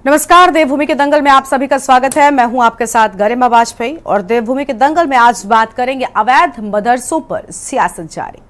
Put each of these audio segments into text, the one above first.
नमस्कार, देवभूमि के दंगल में आप सभी का स्वागत है। मैं हूं आपके साथ गरिमा वाजपेयी और देवभूमि के दंगल में आज बात करेंगे अवैध मदरसों पर सियासत जारी।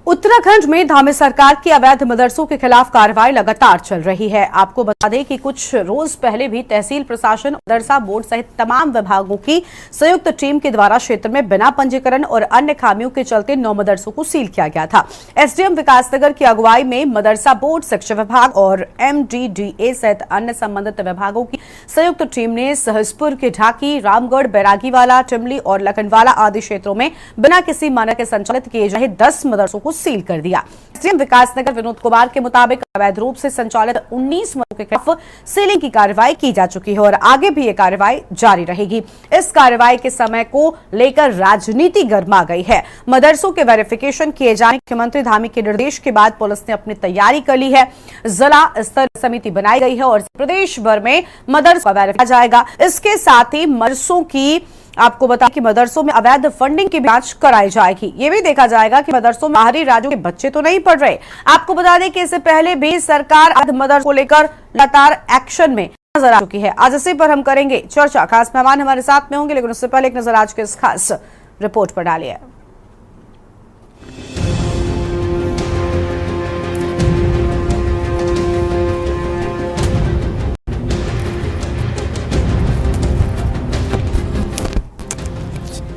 उत्तराखंड में धामी सरकार की अवैध मदरसों के खिलाफ कार्रवाई लगातार चल रही है। आपको बता दें कि कुछ रोज पहले भी तहसील प्रशासन, मदरसा बोर्ड सहित तमाम विभागों की संयुक्त टीम के द्वारा क्षेत्र में बिना पंजीकरण और अन्य खामियों के चलते 9 मदरसों को सील किया गया था। एसडीएम विकासनगर की अगुवाई में मदरसा बोर्ड, शिक्षा विभाग और एमडीडीए सहित अन्य संबंधित विभागों की संयुक्त टीम ने सहसपुर के ढाकी, रामगढ़, बैरागीवाला, टिमली और लखनवाला आदि क्षेत्रों में बिना किसी मानक के संचालित किए जा रहे 10 मदरसों को सील कर दिया। एसडीएम विकासनगर विनोद कुमार के मुताबिक अवैध रूप से संचालित 19 मदरसों के खिलाफ सीलिंग की कार्रवाई की जा चुकी है और आगे भी ये कार्रवाई जारी रहेगी। इस कार्रवाई के समय को लेकर राजनीति गर्मा गई है। मदरसों के वेरिफिकेशन किए जाने मुख्यमंत्री धामी के निर्देश के बाद पुलिस ने अपनी तैयारी कर ली है। जिला स्तर समिति बनाई गई है और प्रदेश भर में मदरसों का वेरिफाई जाएगा। इसके साथ ही मदरसों की आपको बता कि मदरसों में अवैध फंडिंग की जांच कराई जाएगी। ये भी देखा जाएगा कि मदरसों में बाहरी राज्यों के बच्चे तो नहीं पढ़ रहे। आपको बता दें कि इससे पहले भी सरकार अवैध मदरसों को लेकर लगातार एक्शन में नजर आ चुकी है। आज इसी पर हम करेंगे चर्चा। खास मेहमान हमारे साथ में होंगे, लेकिन उससे पहले एक नजर आज के इस खास रिपोर्ट पर डालिए।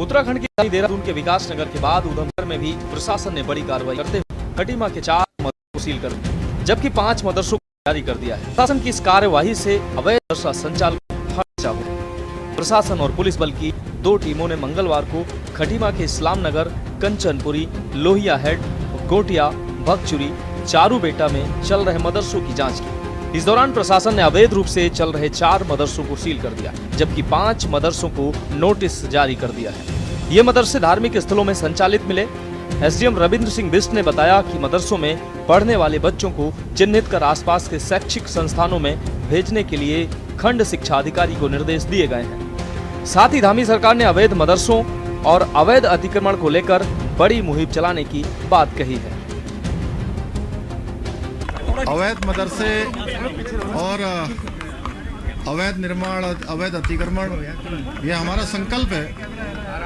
उत्तराखंड के देहरादून के विकास नगर के बाद उधमपुर में भी प्रशासन ने बड़ी कार्रवाई करते हुए खटीमा के 4 मदरसों को सील कर दिया, जबकि 5 मदरसों को जारी कर दिया है। प्रशासन की इस कार्यवाही से अवैध मदरसा संचालक हटचा हुए। प्रशासन और पुलिस बल की 2 टीमों ने मंगलवार को खटीमा के इस्लाम नगर, कंचनपुरी, लोहिया हेड, गोटिया, भगचुरी, चारूबेटा में चल रहे मदरसों की जाँच की। इस दौरान प्रशासन ने अवैध रूप से चल रहे 4 मदरसों को सील कर दिया, जबकि 5 मदरसों को नोटिस जारी कर दिया है। ये मदरसे धार्मिक स्थलों में संचालित मिले। एसडीएम रविंद्र सिंह बिष्ट ने बताया कि मदरसों में पढ़ने वाले बच्चों को चिन्हित कर आसपास के शैक्षिक संस्थानों में भेजने के लिए खंड शिक्षा अधिकारी को निर्देश दिए गए हैं। साथ ही धामी सरकार ने अवैध मदरसों और अवैध अतिक्रमण को लेकर बड़ी मुहिम चलाने की बात कही है। अवैध मदरसे और अवैध निर्माण, अवैध अतिक्रमण, यह हमारा संकल्प है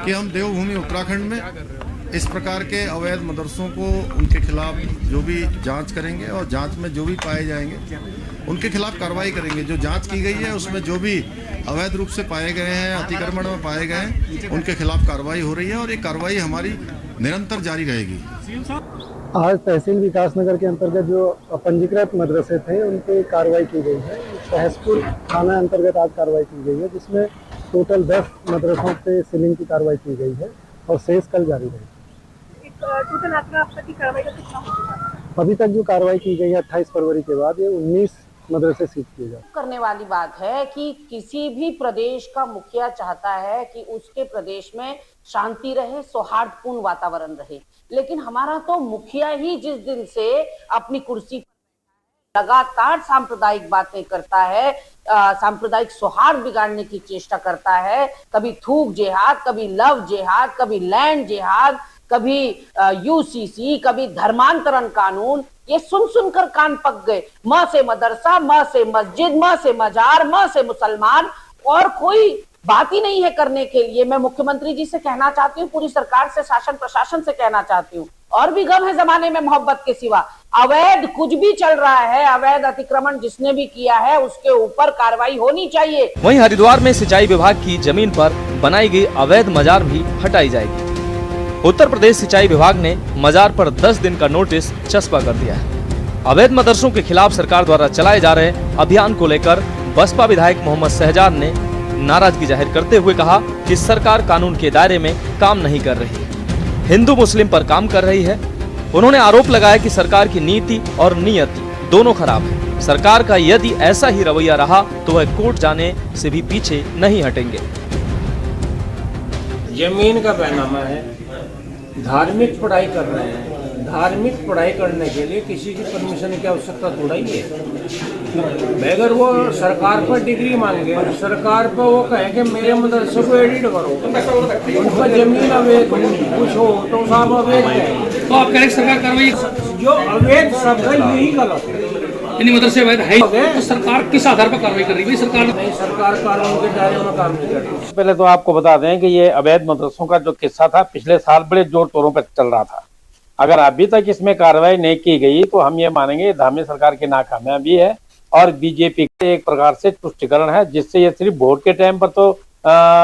कि हम देवभूमि उत्तराखंड में इस प्रकार के अवैध मदरसों को, उनके खिलाफ जो भी जांच करेंगे और जांच में जो भी पाए जाएंगे उनके खिलाफ कार्रवाई करेंगे। जो जांच की गई है उसमें जो भी अवैध रूप से पाए गए हैं, अतिक्रमण में पाए गए हैं, उनके खिलाफ कार्रवाई हो रही है और ये कार्रवाई हमारी निरंतर जारी रहेगी। आज तहसील विकासनगर के अंतर्गत जो पंजीकृत मदरसे थे उन पे कार्रवाई की गई है। सहसपुर थाना अंतर्गत आज कार्रवाई की गई है, जिसमें टोटल 10 मदरसों पे सीलिंग की कार्रवाई की गई है और शेष कल जारी रहेगी। टोटल आपकी कार्रवाई का कितना होगा? अभी तक जो कार्रवाई की गई है 28 फरवरी के बाद ये 19 मदरसे सील किए जाए। करने वाली बात है कि किसी भी प्रदेश का मुखिया चाहता है कि उसके प्रदेश में शांति रहे, सौहार्दपूर्ण वातावरण रहे, लेकिन हमारा तो मुखिया ही जिस दिन से अपनी कुर्सी पर लगातार सांप्रदायिक बातें करता है, सांप्रदायिक सौहार्द बिगाड़ने की चेष्टा करता है। कभी थूक जिहाद, कभी लव जिहाद, कभी लैंड जिहाद, कभी यूसीसी, कभी धर्मांतरण कानून। ये सुन सुनकर कान पक गए। म से मदरसा, म से मस्जिद, म से मजार, म से मुसलमान, और कोई बात ही नहीं है करने के लिए। मैं मुख्यमंत्री जी से कहना चाहती हूँ, पूरी सरकार से, शासन प्रशासन से कहना चाहती हूँ, और भी गम है जमाने में मोहब्बत के सिवा। अवैध कुछ भी चल रहा है, अवैध अतिक्रमण जिसने भी किया है उसके ऊपर कार्रवाई होनी चाहिए। वहीं हरिद्वार में सिंचाई विभाग की जमीन पर बनाई गई अवैध मजार भी हटाई जाएगी। उत्तर प्रदेश सिंचाई विभाग ने मजार पर 10 दिन का नोटिस चस्पा कर दिया है। अवैध मदरसों के खिलाफ सरकार द्वारा चलाए जा रहे अभियान को लेकर बसपा विधायक मोहम्मद शहजाद ने नाराजगी जाहिर करते हुए कहा कि सरकार कानून के दायरे में काम नहीं कर रही है, हिंदू मुस्लिम पर काम कर रही है। उन्होंने आरोप लगाया कि सरकार की नीति और नियति दोनों खराब है। सरकार का यदि ऐसा ही रवैया रहा तो वह कोर्ट जाने से भी पीछे नहीं हटेंगे। जमीन का पैनामा है, धार्मिक पढ़ाई कर रहे हैं, धार्मिक पढ़ाई करने के लिए किसी की परमिशन की आवश्यकता थोड़ा ही है। अगर वो सरकार पर डिग्री मांगे, सरकार पर वो कहे कि मेरे मदरसे को एडिट करो, उनका जमीन अवैध कुछ हो तो साहब अवैध है, तो आप कह रहे सरकार कार्रवाई, जो अवैध शब्द है यही गलत है। मदरसे अवैध है तो सरकार किस आधार पर कार्रवाई कर रही है? सरकार कानून के दायरे में काम नहीं कर रही। पहले तो आपको बता दें कि ये अवैध मदरसों का जो किस्सा था पिछले साल बड़े जोर तोरों पर चल रहा था। अगर अभी तक इसमें कार्रवाई नहीं की गई तो हम ये मानेंगे धामी सरकार की नाकामयाबी है और बीजेपी के एक प्रकार से तुष्टिकरण है, जिससे ये सिर्फ वोट के टाइम पर तो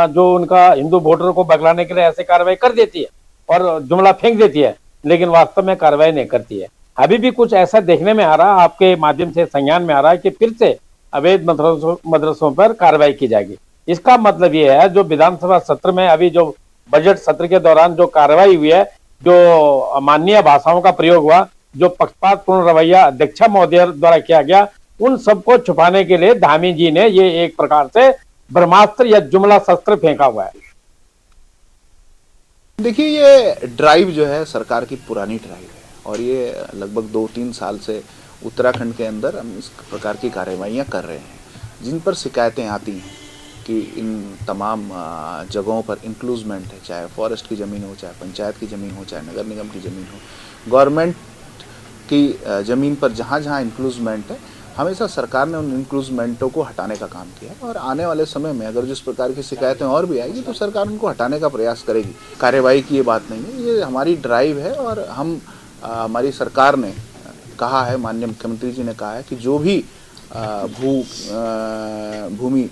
जो उनका हिंदू वोटर को बगलाने के लिए ऐसे कार्रवाई कर देती है और जुमला फेंक देती है, लेकिन वास्तव में कार्रवाई नहीं करती है। अभी भी कुछ ऐसा देखने में आ रहा, आपके माध्यम से संज्ञान में आ रहा है कि फिर से अवैध मदरसों पर कार्रवाई की जाएगी। इसका मतलब ये है जो विधानसभा सत्र में अभी जो बजट सत्र के दौरान जो कार्रवाई हुई है, जो अमानवीय भाषाओं का प्रयोग हुआ, जो पक्षपातपूर्ण रवैया अध्यक्षा महोदय द्वारा किया गया, उन सबको छुपाने के लिए धामी जी ने ये एक प्रकार से ब्रह्मास्त्र या जुमला शस्त्र फेंका हुआ है। देखिए, ये ड्राइव जो है सरकार की पुरानी ड्राइव है और ये लगभग 2-3 साल से उत्तराखंड के अंदर हम इस प्रकार की कार्रवाइयाँ कर रहे हैं, जिन पर शिकायतें आती हैं कि इन तमाम जगहों पर इंक्लूजमेंट है, चाहे फॉरेस्ट की ज़मीन हो, चाहे पंचायत की ज़मीन हो, चाहे नगर निगम की ज़मीन हो, गवर्नमेंट की ज़मीन पर जहाँ जहाँ इंक्लूजमेंट है, हमेशा सरकार ने उन इंक्लूजमेंटों को हटाने का काम किया और आने वाले समय में अगर जिस प्रकार की शिकायतें और भी आएगी तो सरकार उनको हटाने का प्रयास करेगी। कार्रवाई की ये बात नहीं है, ये हमारी ड्राइव है और हमारी सरकार ने कहा है, माननीय मुख्यमंत्री जी ने कहा है कि जो भी भूमि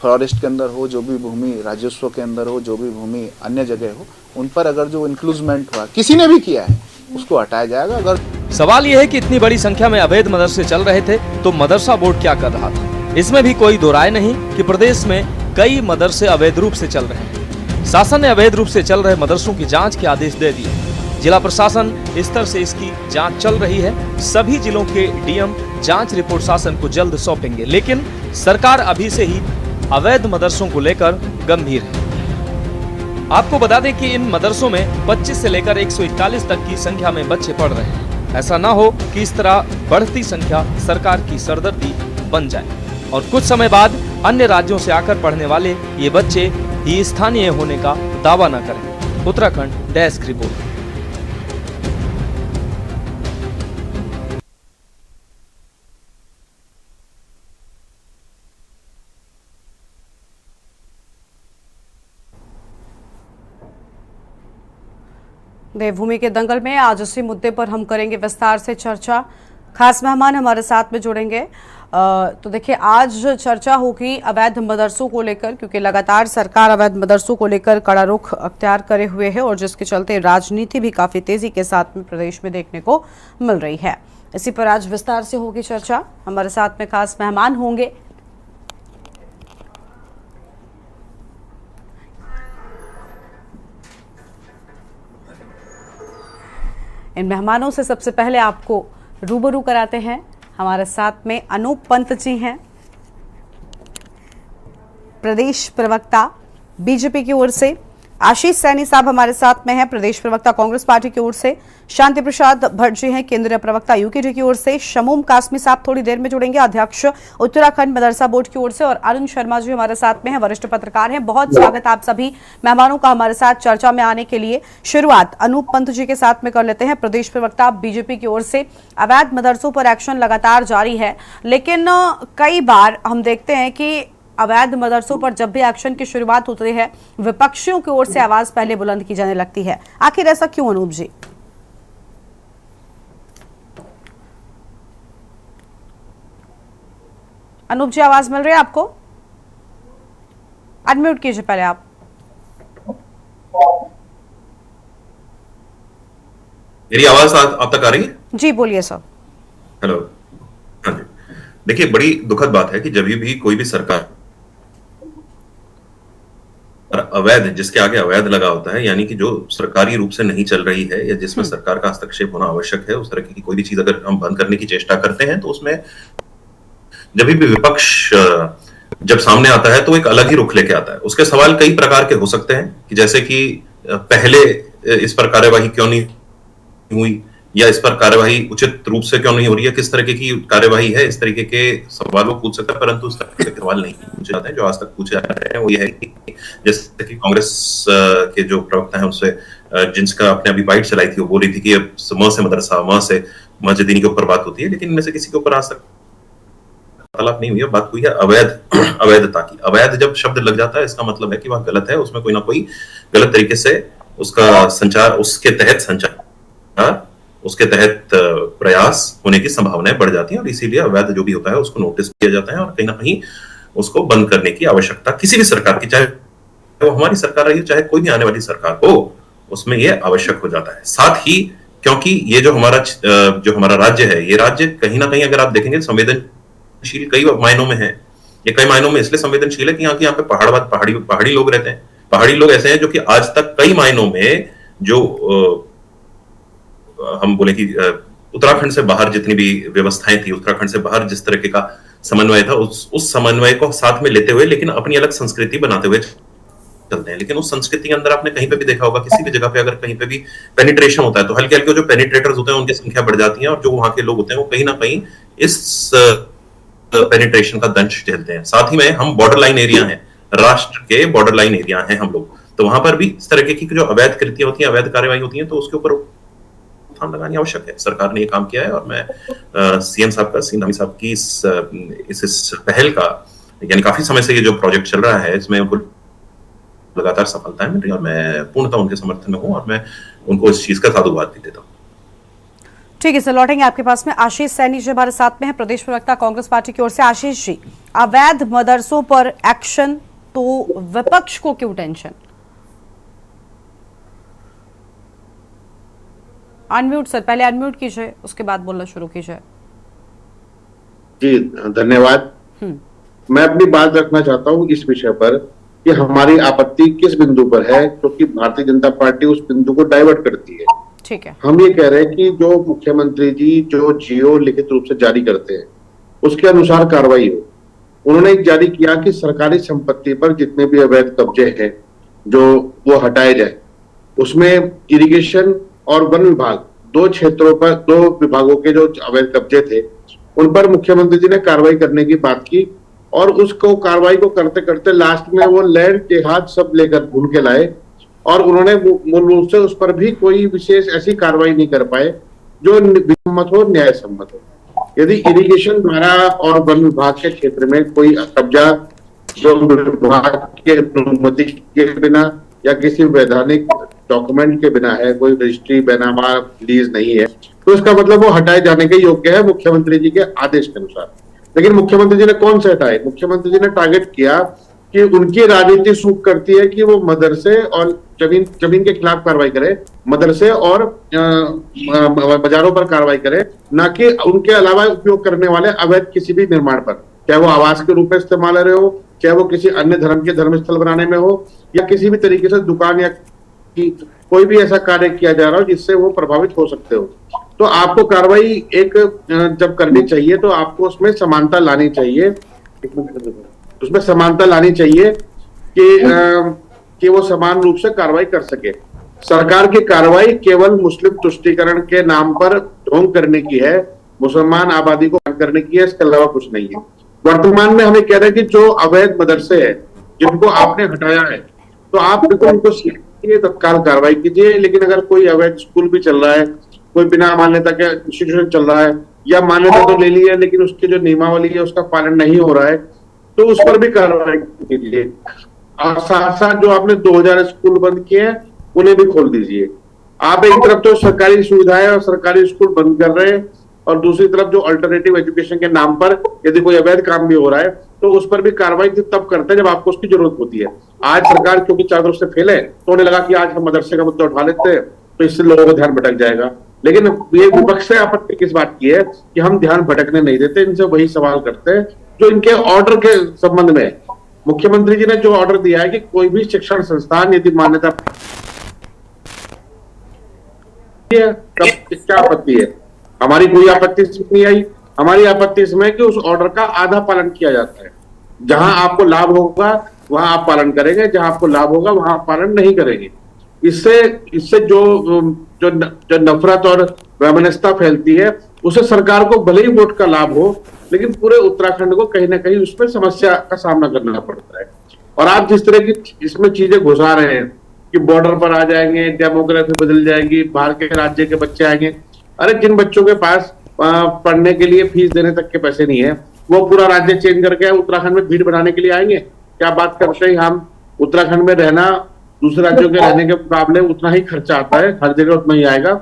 फॉरेस्ट के अंदर हो, जो भी भूमि राजस्व के अंदर हो, जो भी भूमि अन्य जगह हो, उन पर अगर जो इंक्लूजमेंट हुआ किसी ने भी किया है उसको हटाया जाएगा। अगर सवाल यह है कि इतनी बड़ी संख्या में अवैध मदरसे चल रहे थे तो मदरसा बोर्ड क्या कर रहा था? इसमें भी कोई दो राय नहीं कि प्रदेश में कई मदरसे अवैध रूप से चल रहे हैं। शासन ने अवैध रूप से चल रहे मदरसों की जांच के आदेश दे दिए। जिला प्रशासन स्तर से इसकी जांच चल रही है। सभी जिलों के डीएम जांच रिपोर्ट शासन को जल्द सौंपेंगे, लेकिन सरकार अभी से ही अवैध मदरसों को लेकर गंभीर है। आपको बता दें कि इन मदरसों में 25 से लेकर 141 तक की संख्या में बच्चे पढ़ रहे हैं। ऐसा ना हो कि इस तरह बढ़ती संख्या सरकार की सरदर्दी बन जाए और कुछ समय बाद अन्य राज्यों से आकर पढ़ने वाले ये बच्चे ही स्थानीय होने का दावा न करें। Uttarakhand desk report. देवभूमि के दंगल में आज इसी मुद्दे पर हम करेंगे विस्तार से चर्चा। खास मेहमान हमारे साथ में जुड़ेंगे। तो देखिए, आज चर्चा होगी अवैध मदरसों को लेकर, क्योंकि लगातार सरकार अवैध मदरसों को लेकर कड़ा रुख अख्तियार करे हुए है और जिसके चलते राजनीति भी काफी तेजी के साथ में प्रदेश में देखने को मिल रही है। इसी पर आज विस्तार से होगी चर्चा। हमारे साथ में खास मेहमान होंगे। इन मेहमानों से सबसे पहले आपको रूबरू कराते हैं। हमारे साथ में अनूप पंत जी हैं, प्रदेश प्रवक्ता बीजेपी की ओर से। आशीष सैनी साहब हमारे साथ में हैं, प्रदेश प्रवक्ता कांग्रेस पार्टी की ओर से। शांति प्रसाद भट्ट जी हैं, केंद्रीय प्रवक्ता यूकेडी की ओर से। शमूम कासमी साहब थोड़ी देर में जुड़ेंगे, अध्यक्ष उत्तराखंड मदरसा बोर्ड की ओर से। और अरुण शर्मा जी हमारे साथ में हैं, वरिष्ठ पत्रकार हैं। बहुत स्वागत आप सभी मेहमानों का हमारे साथ चर्चा में आने के लिए। शुरुआत अनूप पंत जी के साथ में कर लेते हैं, प्रदेश प्रवक्ता बीजेपी की ओर से। अवैध मदरसों पर एक्शन लगातार जारी है, लेकिन कई बार हम देखते हैं कि अवैध मदरसों पर जब भी एक्शन की शुरुआत होती है, विपक्षियों की ओर से आवाज पहले बुलंद की जाने लगती है। आखिर ऐसा क्यों अनूप जी? अनूप जी, आवाज मिल रही है आपको? अनम्यूट कीजिए पहले आप। मेरी आवाज आप तक आ रही है? जी बोलिए सर। हेलो। हाँ जी, देखिए, बड़ी दुखद बात है कि जब भी कोई भी सरकार अवैध, जिसके आगे अवैध लगा होता है, यानी कि जो सरकारी रूप से नहीं चल रही है या जिसमें सरकार का हस्तक्षेप होना आवश्यक है, उस तरह की कोई भी चीज अगर हम बंद करने की चेष्टा करते हैं तो उसमें जब भी विपक्ष जब सामने आता है तो एक अलग ही रुख लेके आता है। उसके सवाल कई प्रकार के हो सकते हैं कि जैसे कि पहले इस पर कार्यवाही क्यों नहीं हुई या इस पर कार्यवाही उचित रूप से क्यों नहीं हो रही है, किस तरीके की कार्यवाही है, इस तरीके के सवालों पूछ सकते हैं, परंतु उस तरह के सवाल नहीं पूछे जाते हैं। जो आज तक पूछे जा रहे हैं वो ये है कि जैसे कि कांग्रेस के जो प्रवक्ता हैं उनसे जिनका आपने अभी बाइट चलाई थी वो बोल रही थी कि अब म से मदरसा, म से मस्जिदीनी के ऊपर बात होती है, लेकिन इनमें से किसी के ऊपर आज तक वार्तालाप नहीं हुई है। बात हुई है अवैधता की। अवैध जब शब्द लग जाता है इसका मतलब है कि वह गलत है, उसमें कोई ना कोई गलत तरीके से उसका संचार, उसके तहत प्रयास होने की संभावनाएं बढ़ जाती हैं और इसीलिए अवैध जो भी होता है उसको नोटिस किया जाता है और कहीं ना कहीं उसको बंद करने की आवश्यकता किसी भी सरकार की, चाहे वो हमारी सरकार रही हो चाहे कोई भी आने वाली सरकार हो, उसमें यह आवश्यक हो जाता है। साथ ही क्योंकि ये जो हमारा राज्य है, ये राज्य कहीं ना कहीं अगर आप देखेंगे संवेदनशील कई मायनों में है। ये कई मायनों में इसलिए संवेदनशील है कि यहाँ पे पहाड़ी लोग रहते हैं। पहाड़ी लोग ऐसे हैं जो कि आज तक कई मायनों में जो हम बोले कि उत्तराखंड से बाहर जितनी भी व्यवस्थाएं थी, उत्तराखंड से बाहर जिस तरीके का समन्वय था, उस समन्वय को साथ में लेते हुए लेकिन अपनी अलग संस्कृति बनाते हुए चलते हैं। लेकिन उस संस्कृति के अंदर आपने कहीं पे भी देखा होगा, किसी भी जगह पे अगर कहीं पे भी पेनिट्रेशन होता है तो हल्के हल्के जो पेनिट्रेटर्स होते हैं उनकी संख्या बढ़ जाती है और जो वहां के लोग होते हैं वो कहीं ना कहीं इस पेनिट्रेशन का दंश झेलते हैं। साथ ही में हम बॉर्डर लाइन एरिया हैं, राष्ट्र के बॉर्डर लाइन एरिया हैं हम लोग, तो वहां पर भी इस तरह की जो अवैध कृतियां होती हैं, अवैध कार्यवाही होती है, तो उसके ऊपर लगानी आवश्यक है। सरकार ने ये काम किया है और मैं सीएम साहब का, सिंह धामी साहब की इस पहल का, यानी काफी समय से ये जो प्रोजेक्ट चल रहा है इसमें उनको लगातार सफलताएं मिल रही है और मैं पूर्णतः उनके समर्थन में हूं और मैं उनको इस चीज का साधुवाद भी देता हूं। ठीक है सर, लौटेंगे आपके पास में। आशीष सैनी जी हमारे साथ में है, प्रदेश प्रवक्ता कांग्रेस पार्टी की ओर से। आशीष जी, अवैध मदरसों पर एक्शन तो विपक्ष को क्यों टेंशन? अनम्यूट सर, पहले अनम्यूट कीजिए, उसके बाद बोलना शुरू कीजिए। जी धन्यवाद। मैं अपनी बात रखना चाहता हूं इस विषय पर कि हमारी आपत्ति किस बिंदु पर है, क्योंकि भारतीय जनता पार्टी उस बिंदु को डाइवर्ट करती है। ठीक है, हम ये कह रहे हैं कि जो मुख्यमंत्री जी जो जियो लिखित रूप से जारी करते हैं उसके अनुसार कार्रवाई हो। उन्होंने एक जारी किया कि सरकारी संपत्ति पर जितने भी अवैध कब्जे हैं जो वो हटाए जाए। उसमें इरिगेशन और वन विभाग, दो क्षेत्रों पर, दो विभागों के जो अवैध कब्जे थे उन पर मुख्यमंत्री जी ने कार्रवाई करने की बात की और उसको कार्रवाई को करते करते लास्ट में वो लैंड जिहाद सब लेकर ढूंढ के लाए और उन्होंने मूल रूप से उस पर भी कोई विशेष ऐसी कार्रवाई नहीं कर पाए जो सम्मत हो, न्याय सम्मत हो। यदि इरिगेशन द्वारा और वन विभाग के क्षेत्र में कोई कब्जा जो विभाग के अनुमति के बिना या किसी वैधानिक डॉक्यूमेंट के बिना है, कोई रजिस्ट्री, बैनामा, लीज नहीं है, तो इसका मतलब वो हटाए जाने के योग्य है मुख्यमंत्री जी के आदेश के अनुसार। लेकिन मुख्यमंत्री जी ने कौन से हटाए? मुख्यमंत्री जी ने टारगेट किया कि उनकी राजनीति सूख करती है कि वो मदरसे और जमीन के खिलाफ कार्रवाई करे, मदरसे और बाजारों पर कार्रवाई करे, ना कि उनके अलावा उपयोग करने वाले अवैध किसी भी निर्माण पर, चाहे वो आवास के रूप में इस्तेमाल रहे हो, चाहे वो किसी अन्य धर्म के धर्मस्थल बनाने में हो, या किसी भी तरीके से दुकान या कोई भी ऐसा कार्य किया जा रहा हो जिससे वो प्रभावित हो सकते हो। तो आपको कार्रवाई एक जब करनी चाहिए तो आपको उसमें समानता लानी चाहिए, उसमें समानता लानी चाहिए कि वो समान रूप से कार्रवाई कर सके। सरकार की कार्रवाई केवल मुस्लिम तुष्टीकरण के नाम पर ढोंग करने की है, मुसलमान आबादी को बंद करने की है, इसके अलावा कुछ नहीं है। वर्तमान में हमें कह रहे हैं कि जो अवैध मदरसे हैं जिनको आपने हटाया है तो आप बिल्कुल उनको तत्काल कार्रवाई कीजिए, लेकिन अगर कोई अवैध स्कूल भी चल रहा है, कोई बिना मान्यता के इंस्टीट्यूशन चल रहा है या मान्यता तो ले ली है लेकिन उसकी जो नियमावली है उसका पालन नहीं हो रहा है, तो उस पर भी कार्रवाई कीजिए। और साथ साथ जो आपने 2000 स्कूल बंद किए हैं उन्हें भी खोल दीजिए। आप एक तरफ तो सरकारी सुविधाएं और सरकारी स्कूल बंद कर रहे हैं और दूसरी तरफ जो अल्टरनेटिव एजुकेशन के नाम पर यदि कोई अवैध काम भी हो रहा है तो उस पर भी कार्रवाई तब करते हैं जब आपको उसकी जरूरत होती है। आज सरकार क्योंकि चारों तरफ से फेल है तो उन्हें लगा कि आज हम मदरसे का मुद्दा उठा लेते हैं तो इससे लोगों का ध्यान भटक जाएगा। लेकिन ये विपक्ष से आपत्ति किस बात की है कि हम ध्यान भटकने नहीं देते, इनसे वही सवाल करते हैं जो इनके ऑर्डर के संबंध में। मुख्यमंत्री जी ने जो ऑर्डर दिया है कि कोई भी शिक्षण संस्थान यदि मान्यता, क्या आपत्ति है? हमारी कोई आपत्ति नहीं आई। हमारी आपत्ति इसमें कि उस ऑर्डर का आधा पालन किया जाता है। जहां आपको लाभ होगा वहां आप पालन करेंगे, जहां आपको लाभ होगा वहां आप पालन नहीं करेंगे। इससे जो जो जो नफरत और वैमनस्यता फैलती है, उसे सरकार को भले ही वोट का लाभ हो, लेकिन पूरे उत्तराखंड को कहीं ना कहीं उसमें समस्या का सामना करना पड़ता है। और आप जिस तरह की इसमें चीजें घुसा रहे हैं कि बॉर्डर पर आ जाएंगे, डेमोग्राफी बदल जाएगी, बाहर के राज्य के बच्चे आएंगे, अरे जिन बच्चों के पास पढ़ने के लिए फीस देने तक के पैसे नहीं है, वो पूरा राज्य चेंज करके उत्तराखंड में भीड़ बनाने के लिए आएंगे? क्या बात करते हैं हम? उत्तराखंड में रहना दूसरे राज्यों के रहने के मुकाबले उतना ही खर्चा आता है, हर जगह उतना ही आएगा।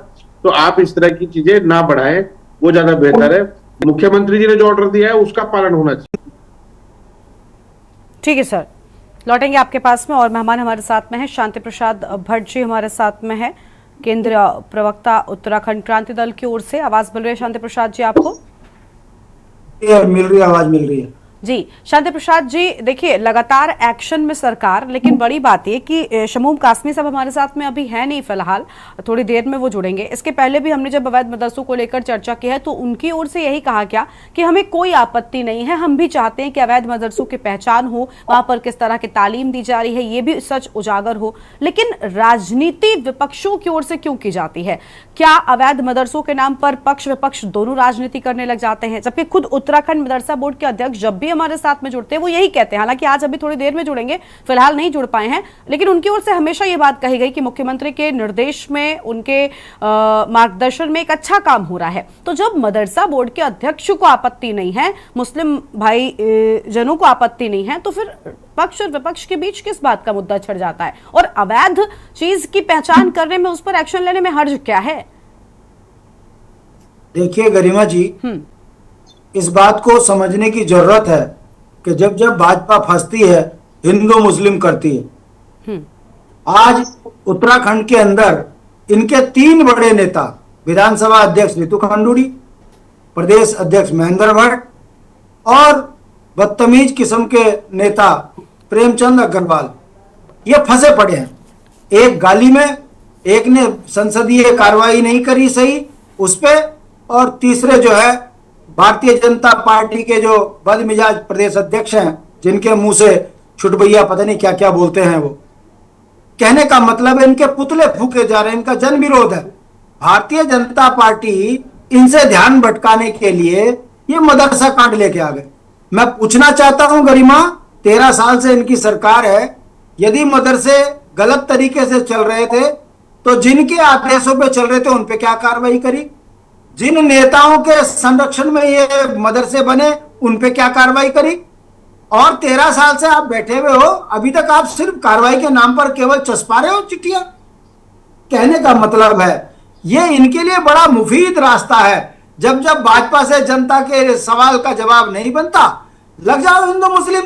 तो आप इस तरह की चीजें ना बढ़ाएं, वो ज्यादा बेहतर है। मुख्यमंत्री जी ने जो ऑर्डर दिया है उसका पालन होना चाहिए। ठीक है सर, लौटेंगे आपके पास में। और मेहमान हमारे साथ में है शांति प्रसाद भट्ट जी, हमारे साथ में है केंद्रीय प्रवक्ता उत्तराखंड क्रांति दल की ओर से। आवाज मिल रही है शांति प्रसाद जी आपको? मिल रही है, आवाज मिल रही है जी। शांति प्रसाद जी, देखिए लगातार एक्शन में सरकार, लेकिन बड़ी बात ये कि शमूम कासमी साहब हमारे साथ में अभी है नहीं फिलहाल, थोड़ी देर में वो जुड़ेंगे। इसके पहले भी हमने जब अवैध मदरसों को लेकर चर्चा की है तो उनकी ओर से यही कहा गया कि हमें कोई आपत्ति नहीं है, हम भी चाहते हैं कि अवैध मदरसों की पहचान हो, वहां पर किस तरह की तालीम दी जा रही है ये भी सच उजागर हो। लेकिन राजनीति विपक्षों की ओर से क्यों की जाती है? क्या अवैध मदरसों के नाम पर पक्ष विपक्ष दोनों राजनीति करने लग जाते हैं? जबकि खुद उत्तराखंड मदरसा बोर्ड के अध्यक्ष जब भी हमारे साथ में जुड़ते हैं वो यही कहते हैं, हालांकि आज अभी थोड़ी देर में जुड़ेंगे, फिलहाल नहीं जुड़ पाए हैं, लेकिन उनकी ओर से हमेशा ये बात कही गई कि मुख्यमंत्री के निर्देश में, उनके मार्गदर्शन में एक अच्छा काम हो रहा है। तो जब मदरसा बोर्ड के अध्यक्ष को आपत्ति नहीं है, मुस्लिम भाई जनों को आपत्ति नहीं है, तो फिर पक्ष और विपक्ष के बीच किस बात का मुद्दा छिड़ जाता है? और अवैध चीज की पहचान करने में, उस पर एक्शन लेने में हर्ज क्या है? देखिए गरिमा जी, इस बात को समझने की जरूरत है कि जब जब भाजपा फंसती है हिंदू मुस्लिम करती है। आज उत्तराखंड के अंदर इनके 3 बड़े नेता, विधानसभा अध्यक्ष रितु खंडूड़ी, प्रदेश अध्यक्ष महेंद्र भट्ट और बदतमीज किस्म के नेता प्रेमचंद अग्रवाल, ये फंसे पड़े हैं। एक गाली में, एक ने संसदीय कार्रवाई नहीं करी सही उस पे, और तीसरे जो है भारतीय जनता पार्टी के जो बदमिजाज प्रदेश अध्यक्ष हैं, जिनके मुंह से छुटभैया पता नहीं क्या क्या बोलते हैं। वो कहने का मतलब है इनके पुतले फूके जा रहे हैं, इनका जन विरोध है। भारतीय जनता पार्टी इनसे ध्यान भटकाने के लिए ये मदरसा कांड लेके आ गए। मैं पूछना चाहता हूं गरिमा, 13 साल से इनकी सरकार है, यदि मदरसे गलत तरीके से चल रहे थे तो जिनके आदेशों पे चल रहे थे उन पे क्या कार्रवाई करी? जिन नेताओं के संरक्षण में ये मदरसे बने उन पे क्या कार्रवाई करी? और 13 साल से आप बैठे हुए हो, अभी तक आप सिर्फ कार्रवाई के नाम पर केवल चस्पा रहे हो चिट्ठियां। कहने का मतलब है ये इनके लिए बड़ा मुफीद रास्ता है। जब जब भाजपा से जनता के सवाल का जवाब नहीं बनता, लग जाओ हिंदू मुस्लिम,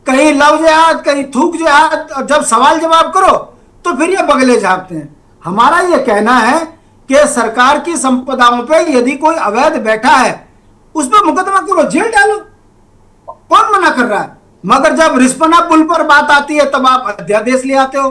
कहीं लव जिहाद, कहीं थूक जिहाद, और जब सवाल जवाब करो तो फिर ये बगले झाँकते हैं। हमारा ये कहना है कि सरकार की संपदाओं पे यदि कोई अवैध बैठा है उस पर मुकदमा करो, जेल डालो, कौन मना कर रहा है? मगर जब रिस्पना पुल पर बात आती है तब आप अध्यादेश ले आते हो।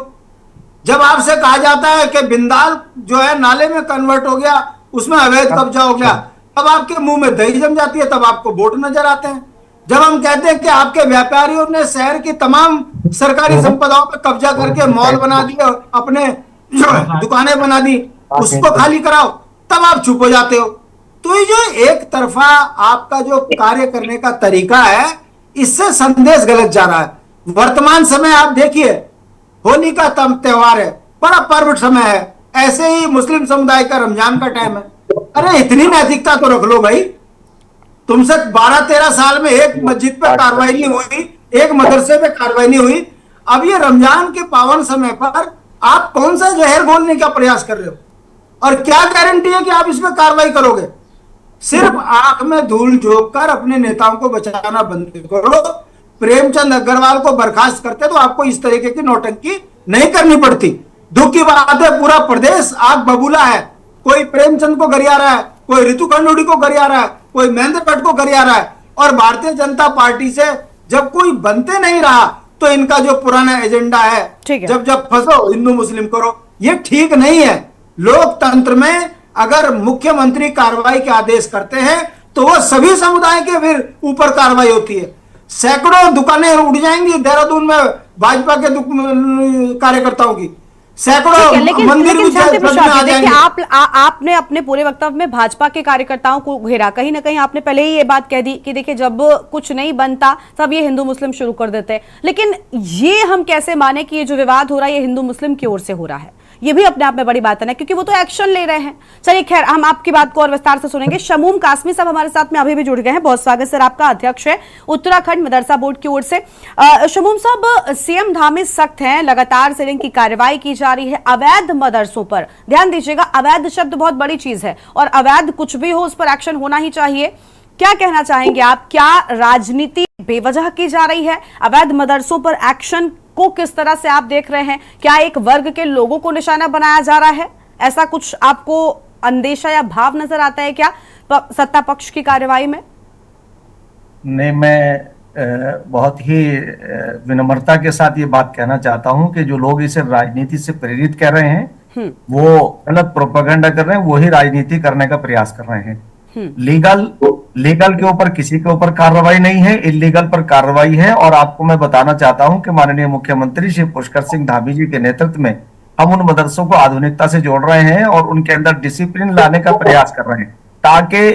जब आपसे कहा जाता है कि बिंदाल जो है नाले में कन्वर्ट हो गया, उसमें अवैध कब्जा हो गया, तब आपके मुंह में दही जम जाती है, तब आपको बोर्ड नजर आते हैं। जब हम कहते हैं कि आपके व्यापारियों ने शहर की तमाम सरकारी संपदाओं पर कब्जा करके मॉल बना दिए और अपने दुकानें बना दी, उसको खाली कराओ, तब आप चुप हो जाते हो। तो ये जो एक तरफा आपका जो कार्य करने का तरीका है, इससे संदेश गलत जा रहा है। वर्तमान समय आप देखिए, होली का त्योहार है, बड़ा पर्व समय है, ऐसे ही मुस्लिम समुदाय का रमजान का टाइम है। अरे इतनी नैतिकता तो रख लो भाई। तुमसे 12-13 साल में एक मस्जिद पे कार्रवाई नहीं हुई, एक मदरसे पे कार्रवाई नहीं हुई, अब ये रमजान के पावन समय पर आप कौन सा जहर घोलने का प्रयास कर रहे हो? और क्या गारंटी है कि आप इसमें कार्रवाई करोगे? सिर्फ आंख में धूल झोंक कर अपने नेताओं को बचाना बंद करो। प्रेमचंद अग्रवाल को बर्खास्त करते तो आपको इस तरीके की नौटंकी नहीं करनी पड़ती। दुख की बात है, पूरा प्रदेश आग बबूला है। कोई प्रेमचंद को गरिया रहा है, कोई रितु खंडूड़ी को गरिया रहा है, कोई महेंद्र भट्ट को गरिया रहा है, और भारतीय जनता पार्टी से जब कोई बनते नहीं रहा तो इनका जो पुराना एजेंडा है, जब जब फंसो हिंदू मुस्लिम करो, ये ठीक नहीं है। लोकतंत्र में अगर मुख्यमंत्री कार्रवाई के आदेश करते हैं तो वो सभी समुदाय के फिर ऊपर कार्रवाई होती है। सैकड़ों दुकानें उड़ जाएंगी देहरादून में भाजपा के कार्यकर्ताओं की, सैकड़ों मंदिर भी देखिए आपने अपने पूरे वक्तव्य में भाजपा के कार्यकर्ताओं को घेरा, कहीं ना कहीं आपने पहले ही ये बात कह दी कि देखिए जब कुछ नहीं बनता तब ये हिंदू मुस्लिम शुरू कर देते हैं, लेकिन ये हम कैसे माने कि ये जो विवाद हो रहा है ये हिंदू मुस्लिम की ओर से हो रहा है? ये भी अपने आप में बड़ी बात है ना, क्योंकि वो तो एक्शन ले रहे हैं। चलिए खैर, हम आपकी बात को और विस्तार से सुनेंगे। शमूम कासमी साहब हमारे साथ में अभी भी जुड़ गए हैं, बहुत स्वागत सर आपका, अध्यक्ष है उत्तराखंड मदरसा बोर्ड की ओर से। शमूम साहब, सीएम धामी सख्त हैं, लगातार सीलिंग की कार्रवाई की जा रही है अवैध मदरसों पर। ध्यान दीजिएगा, अवैध शब्द बहुत बड़ी चीज है और अवैध कुछ भी हो उस पर एक्शन होना ही चाहिए। क्या कहना चाहेंगे आप, क्या राजनीति बेवजह की जा रही है? अवैध मदरसों पर एक्शन को किस तरह से आप देख रहे हैं? क्या एक वर्ग के लोगों को निशाना बनाया जा रहा है? ऐसा कुछ आपको अंदेशा या भाव नजर आता है क्या सत्ता पक्ष की कार्रवाई में? नहीं, मैं बहुत ही विनम्रता के साथ ये बात कहना चाहता हूं कि जो लोग इसे राजनीति से प्रेरित कर रहे हैं वो गलत प्रोपेगेंडा कर रहे हैं, वही राजनीति करने का प्रयास कर रहे हैं। लीगल के ऊपर किसी के ऊपर कार्रवाई नहीं है, इलीगल पर कार्रवाई है। और आपको मैं बताना चाहता हूं कि माननीय मुख्यमंत्री श्री पुष्कर सिंह धामी जी के नेतृत्व में हम उन मदरसों को आधुनिकता से जोड़ रहे हैं और उनके अंदर डिसिप्लिन लाने का प्रयास कर रहे हैं, ताकि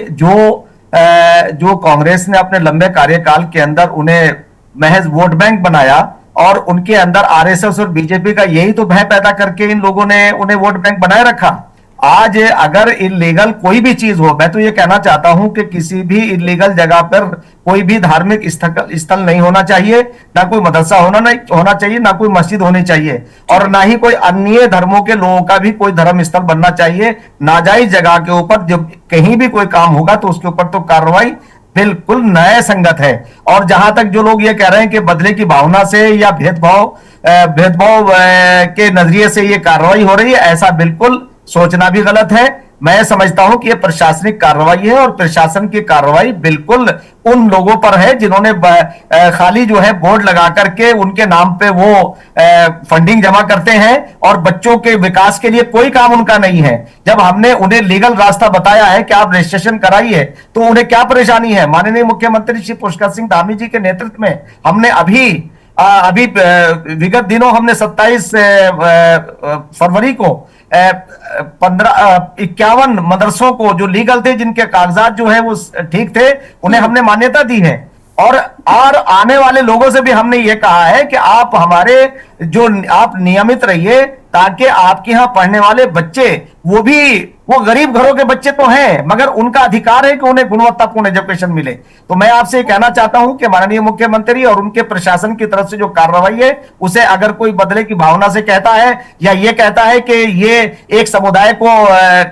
जो कांग्रेस ने अपने लंबे कार्यकाल के अंदर उन्हें महज वोट बैंक बनाया और उनके अंदर आरएसएस और बीजेपी का यही तो भय पैदा करके इन लोगों ने उन्हें वोट बैंक बनाए रखा। आज अगर इलीगल कोई भी चीज हो, मैं तो ये कहना चाहता हूं कि किसी भी इलीगल जगह पर कोई भी धार्मिक स्थल नहीं होना चाहिए, ना कोई मदरसा होना चाहिए, ना कोई मस्जिद होनी चाहिए और ना ही कोई अन्य धर्मों के लोगों का भी कोई धर्म स्थल बनना चाहिए। नाजायज जगह के ऊपर जब कहीं भी कोई काम होगा तो उसके ऊपर तो कार्रवाई बिल्कुल न्याय संगत है। और जहां तक जो लोग ये कह रहे हैं कि बदले की भावना से या भेदभाव के नजरिए से ये कार्रवाई हो रही है, ऐसा बिल्कुल सोचना भी गलत है। मैं समझता हूं कि यह प्रशासनिक कार्रवाई है और प्रशासन की कार्रवाई बिल्कुल उन लोगों पर है जिन्होंने खाली जो है बोर्ड लगा करके उनके नाम पे वो फंडिंग जमा करते हैं और बच्चों के विकास के लिए कोई काम उनका नहीं है। जब हमने उन्हें लीगल रास्ता बताया है कि आप रजिस्ट्रेशन कराइए तो उन्हें क्या परेशानी है? माननीय मुख्यमंत्री श्री पुष्कर सिंह धामी जी के नेतृत्व में हमने अभी विगत दिनों हमने 27 फरवरी को 51 मदरसों को जो लीगल थे, जिनके कागजात जो है वो ठीक थे, उन्हें हमने मान्यता दी है। और आने वाले लोगों से भी हमने ये कहा है कि आप आप नियमित रहिए ताकि आपके यहाँ पढ़ने वाले बच्चे वो गरीब घरों के बच्चे तो हैं, मगर उनका अधिकार है कि उन्हें गुणवत्तापूर्ण एजुकेशन मिले। तो मैं आपसे कहना चाहता हूं कि माननीय मुख्यमंत्री और उनके प्रशासन की तरफ से जो कार्रवाई है उसे अगर कोई बदले की भावना से कहता है या ये कहता है कि ये एक समुदाय को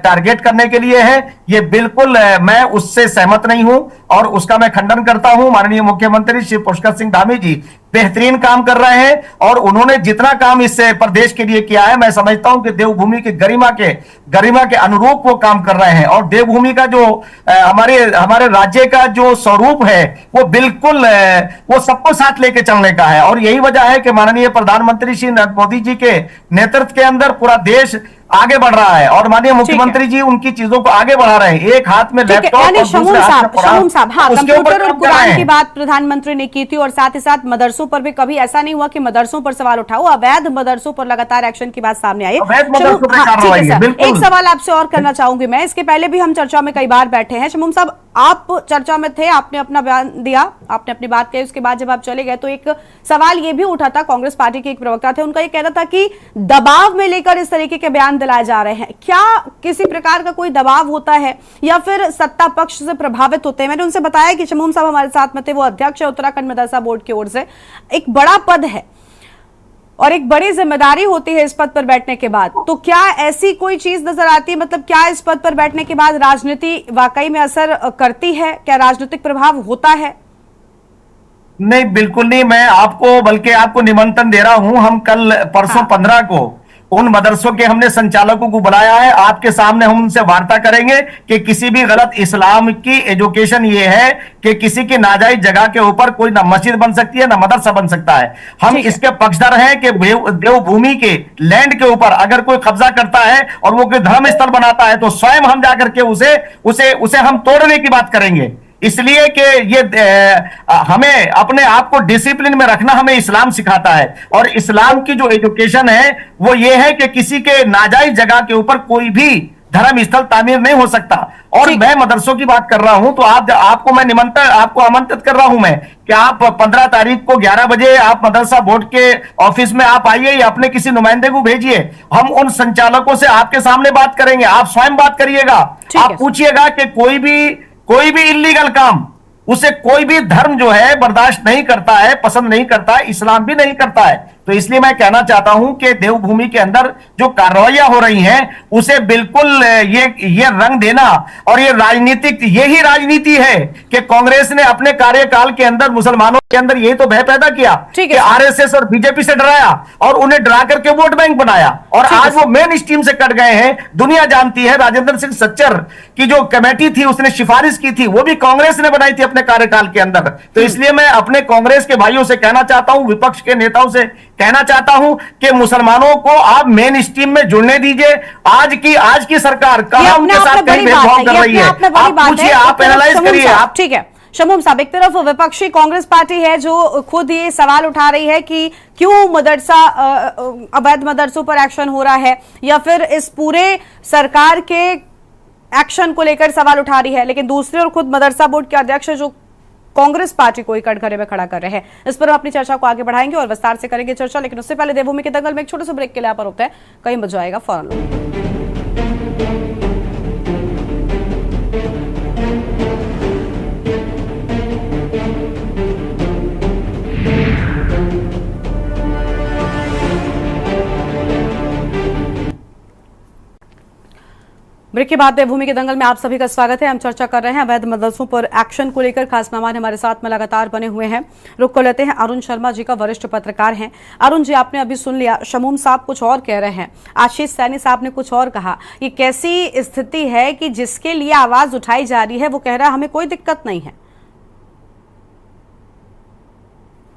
टारगेट करने के लिए है, ये बिल्कुल मैं उससे सहमत नहीं हूं और उसका मैं खंडन करता हूं। माननीय मुख्यमंत्री श्री पुष्कर सिंह धामी जी बेहतरीन काम कर रहे हैं और उन्होंने जितना काम इस प्रदेश के लिए किया है, मैं समझता हूं कि देवभूमि की गरिमा के अनुरूप वो काम कर रहे हैं। और देवभूमि का जो हमारे राज्य का जो स्वरूप है वो बिल्कुल वो सबको साथ लेके चलने का है। और यही वजह है कि माननीय प्रधानमंत्री श्री नरेंद्र मोदी जी के नेतृत्व के अंदर पूरा देश आगे बढ़ रहा है और माननीय मुख्यमंत्री जी उनकी चीजों को आगे बढ़ा रहे हैं। एक हाथ में लैपटॉप और दूसरे हाथ में कुरान, हाँ, कंप्यूटर और कुरान की बात प्रधानमंत्री ने की थी और साथ ही साथ मदरसों पर भी कभी ऐसा नहीं हुआ कि मदरसों पर सवाल उठाओ, अवैध मदरसों पर लगातार एक्शन की बात सामने आई है। एक सवाल आपसे और करना चाहूंगी मैं, इसके पहले भी हम चर्चा में कई बार बैठे हैं। शमूम साहब, आप चर्चा में थे, आपने अपना बयान दिया, आपने अपनी बात कही, उसके बाद जब आप चले गए तो एक सवाल ये भी उठा था, कांग्रेस पार्टी के एक प्रवक्ता थे, उनका ये कहना था कि दबाव में लेकर इस तरीके के बयान दिलाए जा रहे हैं। क्या किसी प्रकार का कोई दबाव होता है या फिर सत्ता पक्ष से प्रभावित होते हैं? मैंने उनसे बताया कि शमूम साहब हमारे साथ में थे, वो अध्यक्ष है उत्तराखंड मदरसा बोर्ड की ओर से, एक बड़ा पद है और एक बड़ी जिम्मेदारी होती है इस पद पर बैठने के बाद। तो क्या ऐसी कोई चीज नजर आती है, मतलब क्या इस पद पर बैठने के बाद राजनीति वाकई में असर करती है? क्या राजनीतिक प्रभाव होता है? नहीं, बिल्कुल नहीं। मैं बल्कि आपको निमंत्रण दे रहा हूं। हम कल परसों 15 को उन मदरसों के हमने संचालकों को बुलाया है, आपके सामने हम उनसे वार्ता करेंगे कि किसी भी गलत इस्लाम की एजुकेशन ये है कि किसी की नाजायज जगह के ऊपर कोई ना मस्जिद बन सकती है ना मदरसा बन सकता है। हम इसके पक्षधर हैं कि देवभूमि के लैंड के ऊपर अगर कोई कब्जा करता है और वो कोई धर्म स्थल बनाता है तो स्वयं हम जाकर के उसे हम तोड़ने की बात करेंगे। इसलिए कि ये हमें अपने आप को डिसिप्लिन में रखना हमें इस्लाम सिखाता है, और इस्लाम की जो एजुकेशन है वो ये है कि किसी के नाजायज जगह के ऊपर कोई भी धर्म स्थल तामीर नहीं हो सकता। और मैं मदरसों की बात कर रहा हूं तो आपको मैं आपको आमंत्रित कर रहा हूं मैं कि आप 15 तारीख को 11 बजे आप मदरसा बोर्ड के ऑफिस में आप आइए या अपने किसी नुमाइंदे को भेजिए, हम उन संचालकों से आपके सामने बात करेंगे, आप स्वयं बात करिएगा, आप पूछिएगा कि कोई भी इल्लीगल काम उसे कोई भी धर्म जो है बर्दाश्त नहीं करता है, पसंद नहीं करता है, इस्लाम भी नहीं करता है। तो इसलिए मैं कहना चाहता हूं कि देवभूमि के अंदर जो कार्रवाइयां हो रही हैं उसे बिल्कुल ये रंग देना, और ये राजनीतिक, यही राजनीति है कि कांग्रेस ने अपने कार्यकाल के अंदर मुसलमानों के अंदर यही तो भय पैदा किया कि आरएसएस और बीजेपी से डराया और उन्हें डरा करके वोट बैंक बनाया, और आज वो मेन स्ट्रीम से कट गए हैं। दुनिया जानती है राजेंद्र सिंह सच्चर की जो कमेटी थी उसने सिफारिश की थी, वो भी कांग्रेस ने बनाई थी अपने कार्यकाल के अंदर। तो इसलिए मैं अपने कांग्रेस के भाइयों से कहना चाहता हूं, विपक्ष के नेताओं से कहना चाहता हूं कि मुसलमानों को आप मेन स्ट्रीम में जुड़ने दीजिए। आज की सरकार कहां उनके साथ कहीं भेदभाव कर रही है, आप पूछिए, आप एनालाइज करिए। आप ठीक है शमूम साहब, एक तरफ विपक्षी कांग्रेस पार्टी है जो खुद ये सवाल उठा रही है कि क्यों मदरसा अवैध मदरसों पर एक्शन हो रहा है, या फिर इस पूरे सरकार के एक्शन को लेकर सवाल उठा रही है, लेकिन दूसरी ओर खुद मदरसा बोर्ड के अध्यक्ष जो कांग्रेस पार्टी को कटघरे में खड़ा कर रहे हैं। इस पर हम अपनी चर्चा को आगे बढ़ाएंगे और विस्तार से करेंगे चर्चा, लेकिन उससे पहले देवभूमि के दंगल में एक छोटे से ब्रेक के लिए आप रुकते हैं, कहीं बच जाएगा फौरन। ब्रेक के बाद देवभूमि के दंगल में आप सभी का स्वागत है। हम चर्चा कर रहे हैं अवैध मदरसों पर एक्शन को लेकर। खास मेहमान हमारे साथ में लगातार बने हुए हैं। रुक कर लेते हैं अरुण शर्मा जी का, वरिष्ठ पत्रकार हैं। अरुण जी, आपने अभी सुन लिया, शमूम साहब कुछ और कह रहे हैं, आशीष सैनी साहब ने कुछ और कहा। ये कैसी स्थिति है कि जिसके लिए आवाज उठाई जा रही है वो कह रहा है हमें कोई दिक्कत नहीं है?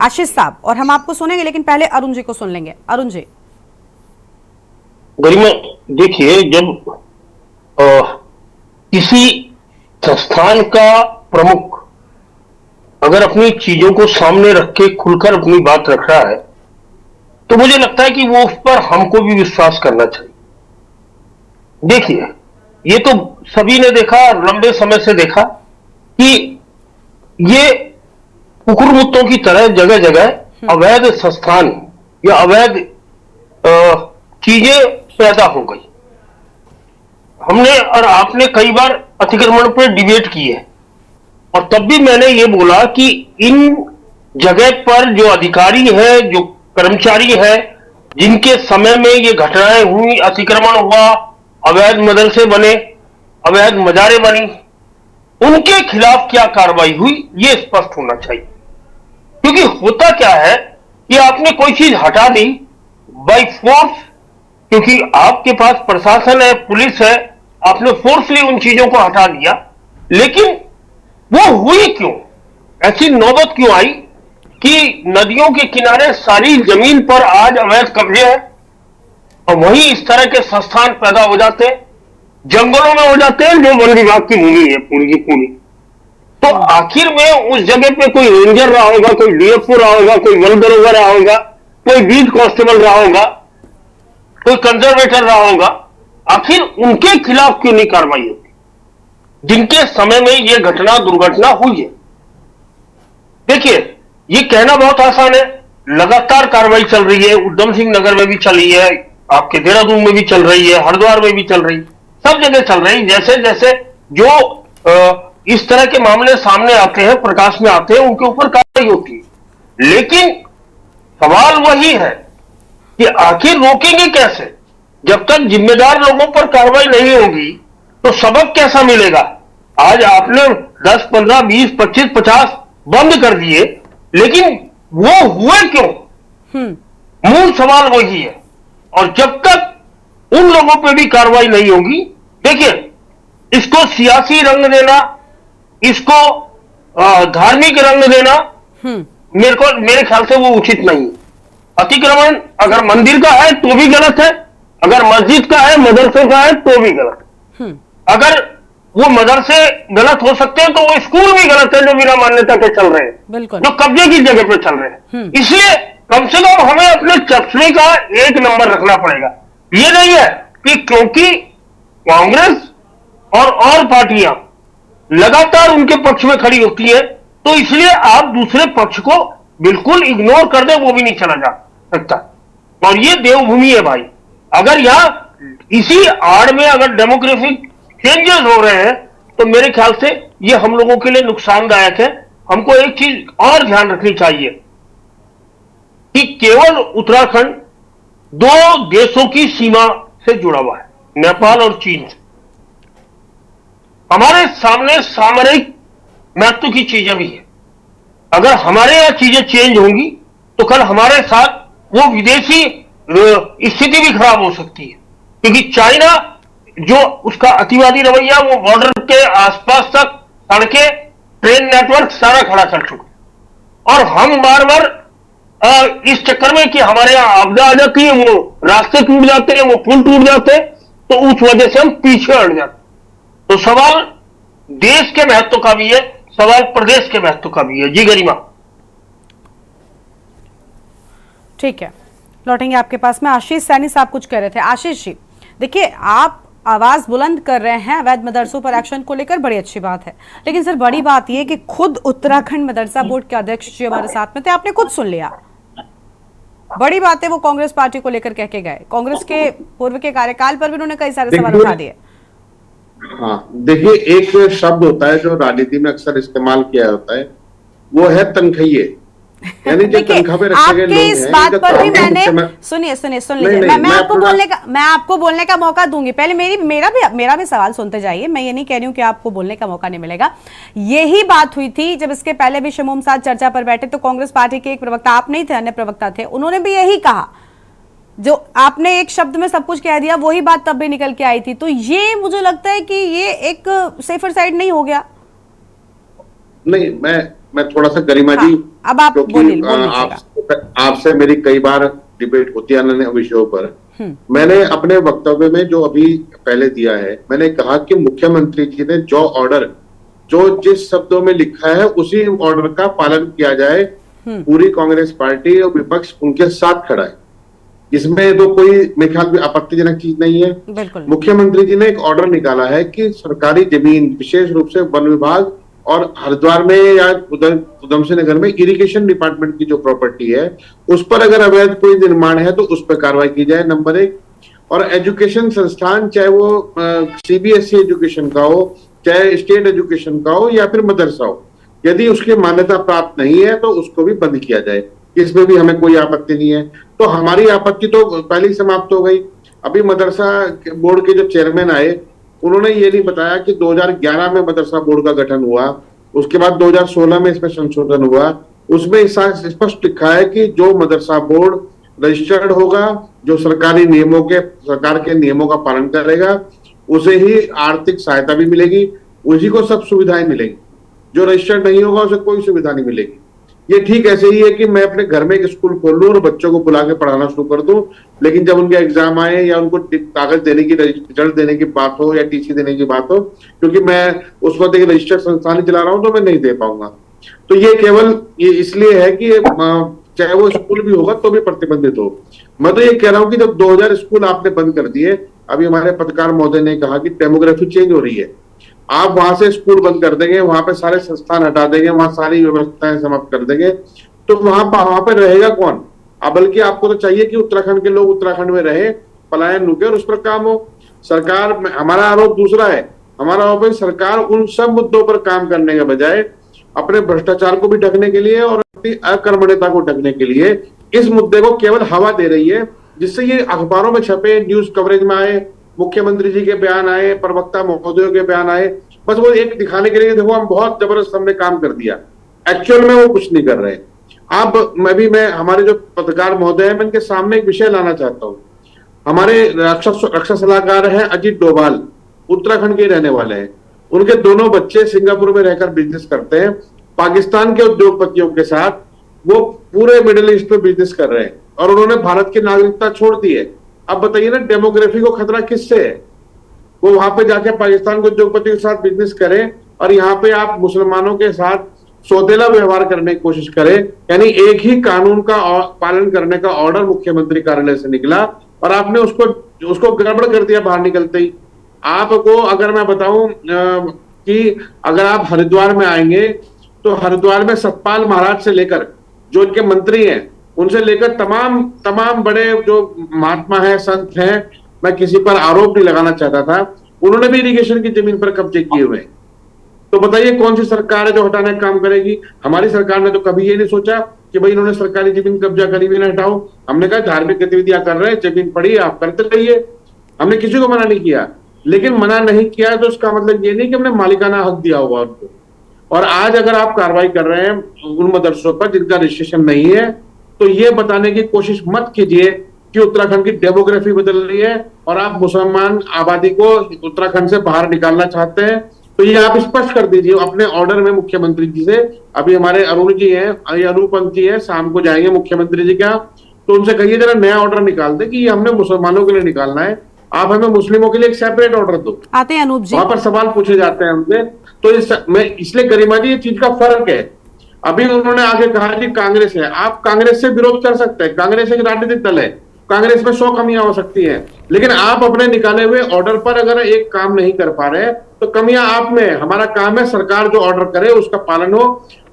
आशीष साहब, और हम आपको सुनेंगे, लेकिन पहले अरुण जी को सुन लेंगे। अरुण जी। गरिमा, देखिए, जब किसी संस्थान का प्रमुख अगर अपनी चीजों को सामने रख के खुलकर अपनी बात रख रहा है तो मुझे लगता है कि वो उस पर हमको भी विश्वास करना चाहिए। देखिए, ये तो सभी ने देखा, लंबे समय से देखा कि ये कुकुरमुत्तों की तरह जगह जगह अवैध संस्थान या अवैध चीजें पैदा हो गई। हमने और आपने कई बार अतिक्रमण पर डिबेट की है, और तब भी मैंने ये बोला कि इन जगह पर जो अधिकारी है, जो कर्मचारी है, जिनके समय में ये घटनाएं हुई, अतिक्रमण हुआ, अवैध मदरसे बने, अवैध मजारे बनी, उनके खिलाफ क्या कार्रवाई हुई ये स्पष्ट होना चाहिए। क्योंकि होता क्या है कि आपने कोई चीज हटा दी बाय फोर्स, क्योंकि आपके पास प्रशासन है, पुलिस है, आपने फोर्सली उन चीजों को हटा दिया, लेकिन वो हुई क्यों? ऐसी नौबत क्यों आई कि नदियों के किनारे सारी जमीन पर आज अवैध कब्जे हैं, और वहीं इस तरह के संस्थान पैदा हो जाते हैं, जंगलों में हो जाते हैं, जो वन विभाग की भूमि है पूरी की पूरी। तो आखिर में उस जगह पे कोई रेंजर रहा होगा, कोई डीएफओ रहा होगा, कोई वन दरोगा रहा होगा, कोई बीट कांस्टेबल रहा होगा, कोई कंजर्वेटर रहा होगा, आखिर उनके खिलाफ क्यों नहीं कार्रवाई होती जिनके समय में ये घटना दुर्घटना हुई है? देखिए, ये कहना बहुत आसान है, लगातार कार्रवाई चल रही है, उधम सिंह नगर में भी चली है, आपके देहरादून में भी चल रही है, हरिद्वार में भी चल रही, सब जगह चल रही। जैसे जैसे जो इस तरह के मामले सामने आते हैं, प्रकाश में आते हैं, उनके ऊपर कार्रवाई होती है। लेकिन सवाल वही है कि आखिर रोकेंगे कैसे? जब तक जिम्मेदार लोगों पर कार्रवाई नहीं होगी तो सबक कैसा मिलेगा? आज आपने 10, 15, 20, 25, 50 बंद कर दिए, लेकिन वो हुए क्यों? मूल सवाल वही है। और जब तक उन लोगों पे भी कार्रवाई नहीं होगी, देखिए, इसको सियासी रंग देना, इसको धार्मिक रंग देना मेरे ख्याल से वो उचित नहीं है। अतिक्रमण अगर मंदिर का है तो भी गलत है, अगर मस्जिद का है, मदरसे का है तो भी गलत है। अगर वो मदरसे गलत हो सकते हैं तो वो स्कूल भी गलत है जो बिना मान्यता के चल रहे हैं, बिल्कुल, जो कब्जे की जगह पे चल रहे हैं। इसलिए कम से कम हमें अपने चश्मे का एक नंबर रखना पड़ेगा। ये नहीं है कि क्योंकि कांग्रेस और पार्टियां लगातार उनके पक्ष में खड़ी होती है तो इसलिए आप दूसरे पक्ष को बिल्कुल इग्नोर कर दे, वो भी नहीं चला जा सकता। और ये देवभूमि है भाई। अगर यहां इसी आड़ में अगर डेमोग्राफिक चेंजेस हो रहे हैं तो मेरे ख्याल से ये हम लोगों के लिए नुकसानदायक है। हमको एक चीज और ध्यान रखनी चाहिए कि केवल उत्तराखंड दो देशों की सीमा से जुड़ा हुआ है, नेपाल और चीन से। हमारे सामने सामरिक महत्व की चीजें भी है। अगर हमारे यहां चीजें चेंज होंगी तो कल हमारे साथ वो विदेशी स्थिति भी खराब हो सकती है, क्योंकि चाइना जो उसका अतिवादी रवैया वो बॉर्डर के आसपास तक सड़कें, ट्रेन नेटवर्क सारा खड़ा कर चुका और हम बार बार इस चक्कर में कि हमारे यहां आपदा आ जाती है, वो रास्ते टूट जाते हैं, वो पुल टूट जाते हैं, तो उस वजह से हम पीछे हट जाते। तो सवाल देश के महत्व का भी है, सवाल प्रदेश के महत्व का भी है। जी गरिमा। ठीक है, लौटेंगे आपके पास में। आशीष सैनी साहब कुछ कह रहे थे। आशीष जी, देखिए आप आवाज बुलंद कर रहे हैं अवैध मदरसों पर एक्शन को लेकर, बड़ी अच्छी बात है, लेकिन सर बड़ी बात यह कि खुद उत्तराखंड मदरसा बोर्ड के अध्यक्ष जी हमारे साथ में थे, आपने खुद सुन लिया। बड़ी बात है वो कांग्रेस पार्टी को लेकर कह के गए, कांग्रेस के पूर्व के कार्यकाल पर भी उन्होंने कई सारे सवाल उठा दिए। हाँ, देखिए एक शब्द होता है जो राजनीति में अक्सर इस्तेमाल किया होता है, वो है तनखैये। यानी जो तनख्वाह पे रखे गए लोग हैं। इस बात पर भी मैंने सुन लीजिए, मैं आपको बोलने का मौका दूंगी। पहले मेरा भी सवाल सुनते जाइए। मैं ये नहीं कह रही हूँ कि आपको बोलने का मौका नहीं मिलेगा। यही बात हुई थी जब इसके पहले भी शमूम साथ चर्चा पर बैठे तो कांग्रेस पार्टी के एक प्रवक्ता, आप नहीं थे, अन्य प्रवक्ता थे, उन्होंने भी यही कहा। जो आपने एक शब्द में सब कुछ कह दिया वही बात तब भी निकल के आई थी। तो ये मुझे लगता है कि ये एक सेफर साइड नहीं हो गया। नहीं, मैं थोड़ा सा गरिमा जी, अब आप आपसे मेरी कई बार डिबेट होती है अन्य विषयों पर। मैंने अपने वक्तव्य में जो अभी पहले दिया है, मैंने कहा कि मुख्यमंत्री जी ने जो ऑर्डर, जो जिस शब्दों में लिखा है उसी ऑर्डर का पालन किया जाए। पूरी कांग्रेस पार्टी और विपक्ष उनके साथ खड़ा है, इसमें तो कोई मेरे ख्याल में आपत्तिजनक चीज नहीं है। मुख्यमंत्री जी ने एक ऑर्डर निकाला है कि सरकारी जमीन, विशेष रूप से वन विभाग और हरिद्वार में या उधम सिंह नगर में इरिगेशन डिपार्टमेंट की जो प्रॉपर्टी है उस पर अगर अवैध कोई निर्माण है तो उस पर कार्रवाई की जाए, नंबर 1। और एजुकेशन संस्थान, चाहे वो सीबीएसई एजुकेशन का हो, चाहे स्टेट एजुकेशन का हो या फिर मदरसा हो, यदि उसकी मान्यता प्राप्त नहीं है तो उसको भी बंद किया जाए। इसमें भी हमें कोई आपत्ति नहीं है। तो हमारी आपत्ति तो पहले ही समाप्त हो गई। अभी मदरसा बोर्ड के जो चेयरमैन आए उन्होंने ये नहीं बताया कि 2011 में मदरसा बोर्ड का गठन हुआ, उसके बाद 2016 में इसमें संशोधन हुआ। उसमें स्पष्ट लिखा है कि जो मदरसा बोर्ड रजिस्टर्ड होगा, जो सरकार के नियमों का पालन करेगा, उसे ही आर्थिक सहायता भी मिलेगी, उसी को सब सुविधाएं मिलेगी। जो रजिस्टर्ड नहीं होगा उसे कोई सुविधा नहीं मिलेगी। ये ठीक ऐसे ही है कि मैं अपने घर में एक स्कूल खोल लूं और बच्चों को बुला के पढ़ाना शुरू कर दूं, लेकिन जब उनके एग्जाम आए या उनको कागज देने की, रिजल्ट देने की बात हो या टीसी देने की बात हो, क्योंकि मैं उस वक्त एक रजिस्टर्ड संस्थान चला रहा हूं तो मैं नहीं दे पाऊंगा। तो ये केवल ये इसलिए है कि चाहे वो स्कूल भी होगा तो भी प्रतिबंधित हो। मैं तो ये कह रहा हूँ कि जब 2000 स्कूल आपने बंद कर दिए, अभी हमारे पत्रकार महोदय ने कहा कि डेमोग्राफी चेंज हो रही है, आप वहां से स्कूल बंद कर देंगे, वहां पे सारे संस्थान हटा देंगे, वहां सारी व्यवस्थाएं समाप्त कर देंगे, तो वहां पे रहेगा कौन? अब बल्कि आपको तो चाहिए कि उत्तराखंड के लोग उत्तराखंड में रहे, पलायन रुके और उस पर काम हो। सरकार, हमारा आरोप दूसरा है, हमारा आरोप है सरकार उन सब मुद्दों पर काम करने के बजाय अपने भ्रष्टाचार को भी ढकने के लिए और अपनी अकर्मण्यता को ढकने के लिए इस मुद्दे को केवल हवा दे रही है, जिससे ये अखबारों में छपे, न्यूज कवरेज में आए, मुख्यमंत्री जी के बयान आए, प्रवक्ता महोदयों के बयान आए, बस वो एक दिखाने के लिए देखो हम बहुत जबरदस्त हमने काम कर दिया। एक्चुअल में वो कुछ नहीं कर रहे। अब मैं हमारे जो पत्रकार महोदय हैं, मैं इनके सामने एक विषय लाना चाहता हूँ। हमारे रक्षा सलाहकार हैं अजीत डोभाल, उत्तराखंड के रहने वाले हैं। उनके दोनों बच्चे सिंगापुर में रहकर बिजनेस करते हैं। पाकिस्तान के उद्योगपतियों के साथ वो पूरे मिडिल ईस्ट में बिजनेस कर रहे हैं और उन्होंने भारत की नागरिकता छोड़ दी है। अब बताइए ना, डेमोग्राफी को खतरा किससे है? वो वहां पे जाके पाकिस्तान के उद्योगपति के साथ बिजनेस करें और यहाँ पे आप मुसलमानों के साथ सौतेला व्यवहार करने की कोशिश करें। यानी एक ही कानून का पालन करने का ऑर्डर मुख्यमंत्री कार्यालय से निकला और आपने उसको गड़बड़ कर दिया बाहर निकलते ही। आपको अगर मैं बताऊं कि अगर आप हरिद्वार में आएंगे तो हरिद्वार में सतपाल महाराज से लेकर जो इनके मंत्री हैं उनसे लेकर तमाम बड़े जो महात्मा हैं, संत हैं, मैं किसी पर आरोप नहीं लगाना चाहता था, उन्होंने भी इरिगेशन की जमीन पर कब्जे किए हुए हैं। तो बताइए कौन सी सरकार है जो हटाने का काम करेगी? हमारी सरकार ने तो कभी ये नहीं सोचा कि भाई इन्होंने सरकारी जमीन कब्जा करी भी ना हटाओ। हमने कहा धार्मिक गतिविधियां कर रहे हैं, जमीन पड़ी है, आप करते रहिए, हमने किसी को मना नहीं किया। लेकिन मना नहीं किया तो उसका मतलब ये नहीं कि हमने मालिकाना हक दिया होगा उनको। और आज अगर आप कार्रवाई कर रहे हैं उन मदरसों पर जिनका रजिस्ट्रेशन नहीं है, तो ये बताने की कोशिश मत कीजिए कि उत्तराखंड की डेमोग्राफी बदल रही है और आप मुसलमान आबादी को उत्तराखंड से बाहर निकालना चाहते हैं। तो ये आप स्पष्ट कर दीजिए अपने ऑर्डर में मुख्यमंत्री जी से। अभी हमारे अरुण जी हैं, अनुपम जी हैं, शाम को जाएंगे मुख्यमंत्री जी क्या, तो उनसे कहिए जरा नया ऑर्डर निकाल दे कि ये हमने मुसलमानों के लिए निकालना है, आप हमें मुस्लिमों के लिए एक सेपरेट ऑर्डर दो। आते हैं अनूप जी, वहां पर सवाल पूछे जाते हैं हमसे। तो मैं इसलिए गरिमा जी ये चीज का फर्क है। अभी उन्होंने आगे कहा कि कांग्रेस है, आप कांग्रेस से विरोध कर सकते हैं, कांग्रेस एक राजनीतिक दल है, कांग्रेस में 100 कमियां हो सकती हैं, लेकिन आप अपने निकाले हुए ऑर्डर पर अगर एक काम नहीं कर पा रहे तो कमियां आप में। हमारा काम है सरकार जो ऑर्डर करे उसका पालन हो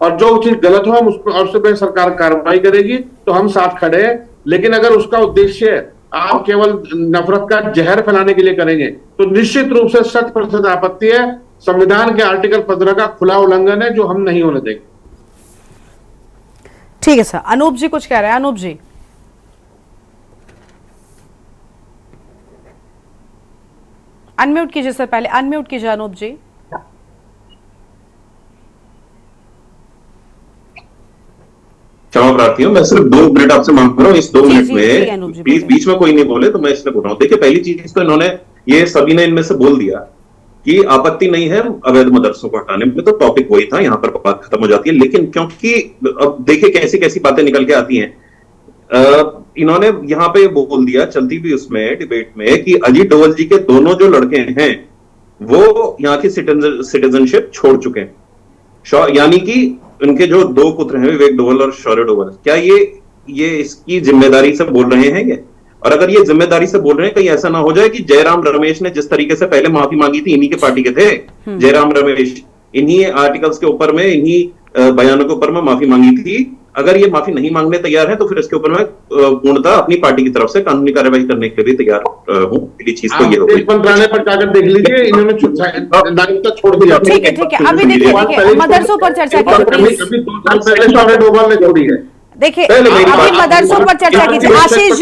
और जो चीज गलत हो हम उस पर सरकार कार्रवाई करेगी तो हम साथ खड़े हैं। लेकिन अगर उसका उद्देश्य आप केवल नफरत का जहर फैलाने के लिए करेंगे तो निश्चित रूप से 100% आपत्ति है। संविधान के आर्टिकल 15 का खुला उल्लंघन है जो हम नहीं होने देंगे। ठीक है सर, अनूप जी कुछ कह रहे हैं। अनूप जी अनम्यूट कीजिए सर, पहले अनम्यूट कीजिए अनूप जी। क्षमा प्रार्थी हूँ, मैं सिर्फ 2 मिनट आपसे मांग रहा हूँ। इस 2 मिनट में प्लीज बीच में कोई नहीं बोले तो मैं इसलिए बोल रहा हूँ। देखिए पहली चीज तो इन्होंने ये सभी ने इनमें से बोल दिया कि आपत्ति नहीं है अवैध मदरसों को हटाने में, तो टॉपिक वही था, यहाँ पर बात खत्म हो जाती है। लेकिन क्योंकि अब देखिए कैसी कैसी बातें निकल के आती हैं, इन्होंने यहाँ पे बोल दिया चलती भी उसमें डिबेट में कि अजीत डोवल जी के दोनों जो लड़के हैं वो यहाँ की सिटीजनशिप छोड़ चुके हैं, यानी कि उनके जो 2 पुत्र हैं विवेक डोवल और शौर्य डोवल, क्या ये इसकी जिम्मेदारी से बोल रहे हैं ये? और अगर ये जिम्मेदारी से बोल रहे हैं, कहीं ऐसा ना हो जाए कि जयराम रमेश ने जिस तरीके से पहले माफी मांगी थी, इन्हीं के पार्टी के थे जयराम रमेश, इन्हीं आर्टिकल्स के ऊपर में, इन्हीं बयानों के ऊपर में माफी मांगी थी। अगर ये माफी नहीं मांगने तैयार है तो फिर इसके ऊपर मैं पूर्णतः अपनी पार्टी की तरफ से कानूनी कार्यवाही करने के लिए तैयार हूँ। पहली चीज तो ये हो गई। मंत्रालय पर जाकर देख लीजिए, इन्होंने नागरिकता छोड़ दिया। ठीक है अभी देखिए मदरसों पर चर्चा कीजिए। अभी 2 साल पहले शौर्य डोभाल ने छोड़ी है। देखिए अभी मदरसों पर चर्चा कीजिए। आशीष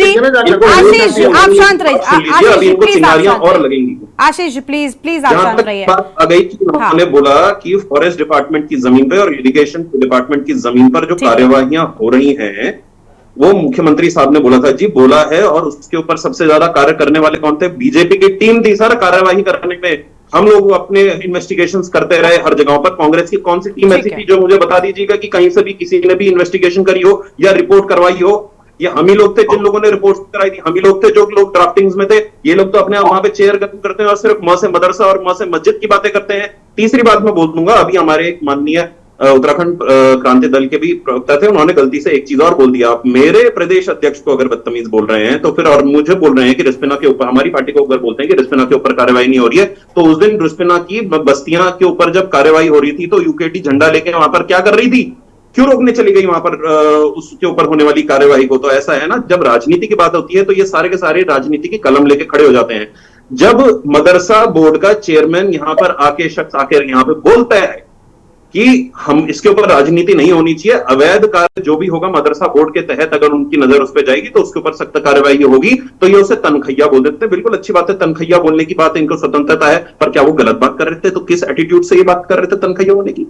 जी आप शांत रहिए। आशीष जी प्लीज और लगेंगी। आशीष जी प्लीज आप शांत रहिए। बात आ गई कि उन्होंने बोला कि फॉरेस्ट डिपार्टमेंट की जमीन पे और इरिगेशन डिपार्टमेंट की जमीन पर जो कार्यवाहियां हो रही हैं वो मुख्यमंत्री साहब ने बोला था। जी बोला है, और उसके ऊपर सबसे ज्यादा कार्य करने वाले कौन थे? बीजेपी की टीम थी सर। कार्यवाही करने में हम लोग अपने इन्वेस्टिगेशंस करते रहे हर जगहों पर। कांग्रेस की कौन सी टीम ऐसी थी जो मुझे बता दीजिएगा कि कहीं से भी किसी ने भी इन्वेस्टिगेशन करी हो या रिपोर्ट करवाई हो? ये हम ही लोग थे जिन लोगों ने रिपोर्ट कराई थी, हम ही लोग थे जो लोग ड्राफ्टिंग्स में थे। ये लोग तो अपने वहां पे चेयर करते हैं और सिर्फ म से मदरसा और म से मस्जिद की बातें करते हैं। तीसरी बात मैं बोल दूंगा, अभी हमारे एक माननीय उत्तराखंड क्रांति दल के भी प्रवक्ता थे, उन्होंने गलती से एक चीज और बोल दिया। आप मेरे प्रदेश अध्यक्ष को अगर बदतमीज बोल रहे हैं तो फिर और मुझे बोल रहे हैं कि रिस्पना के ऊपर, हमारी पार्टी को अगर बोलते हैं कि रिस्पना के ऊपर कार्रवाई नहीं हो रही है, तो उस दिन रिस्पना की बस्तियां के ऊपर जब कार्रवाई हो रही थी तो यूकेटी झंडा लेके वहां पर क्या कर रही थी? क्यों रोकने चली गई वहां पर उसके ऊपर होने वाली कार्यवाही को? तो ऐसा है ना, जब राजनीति की बात होती है तो ये सारे के सारे राजनीति की कलम लेके खड़े हो जाते हैं। जब मदरसा बोर्ड का चेयरमैन यहाँ पर आके शख्स आकर यहाँ पे बोलता है कि हम इसके ऊपर राजनीति नहीं होनी चाहिए, अवैध कार्य जो भी होगा मदरसा बोर्ड के तहत अगर उनकी नजर उस पर जाएगी तो उसके ऊपर सख्त कार्रवाई होगी, तो ये उसे तनखैया बोल देते हैं। बिल्कुल अच्छी बात है, तनखैया बोलने की बात है, इनको स्वतंत्रता है, पर क्या वो गलत बात कर रहे थे? तो किस एटीट्यूड से ये बात कर रहे थे तनखैया होने की?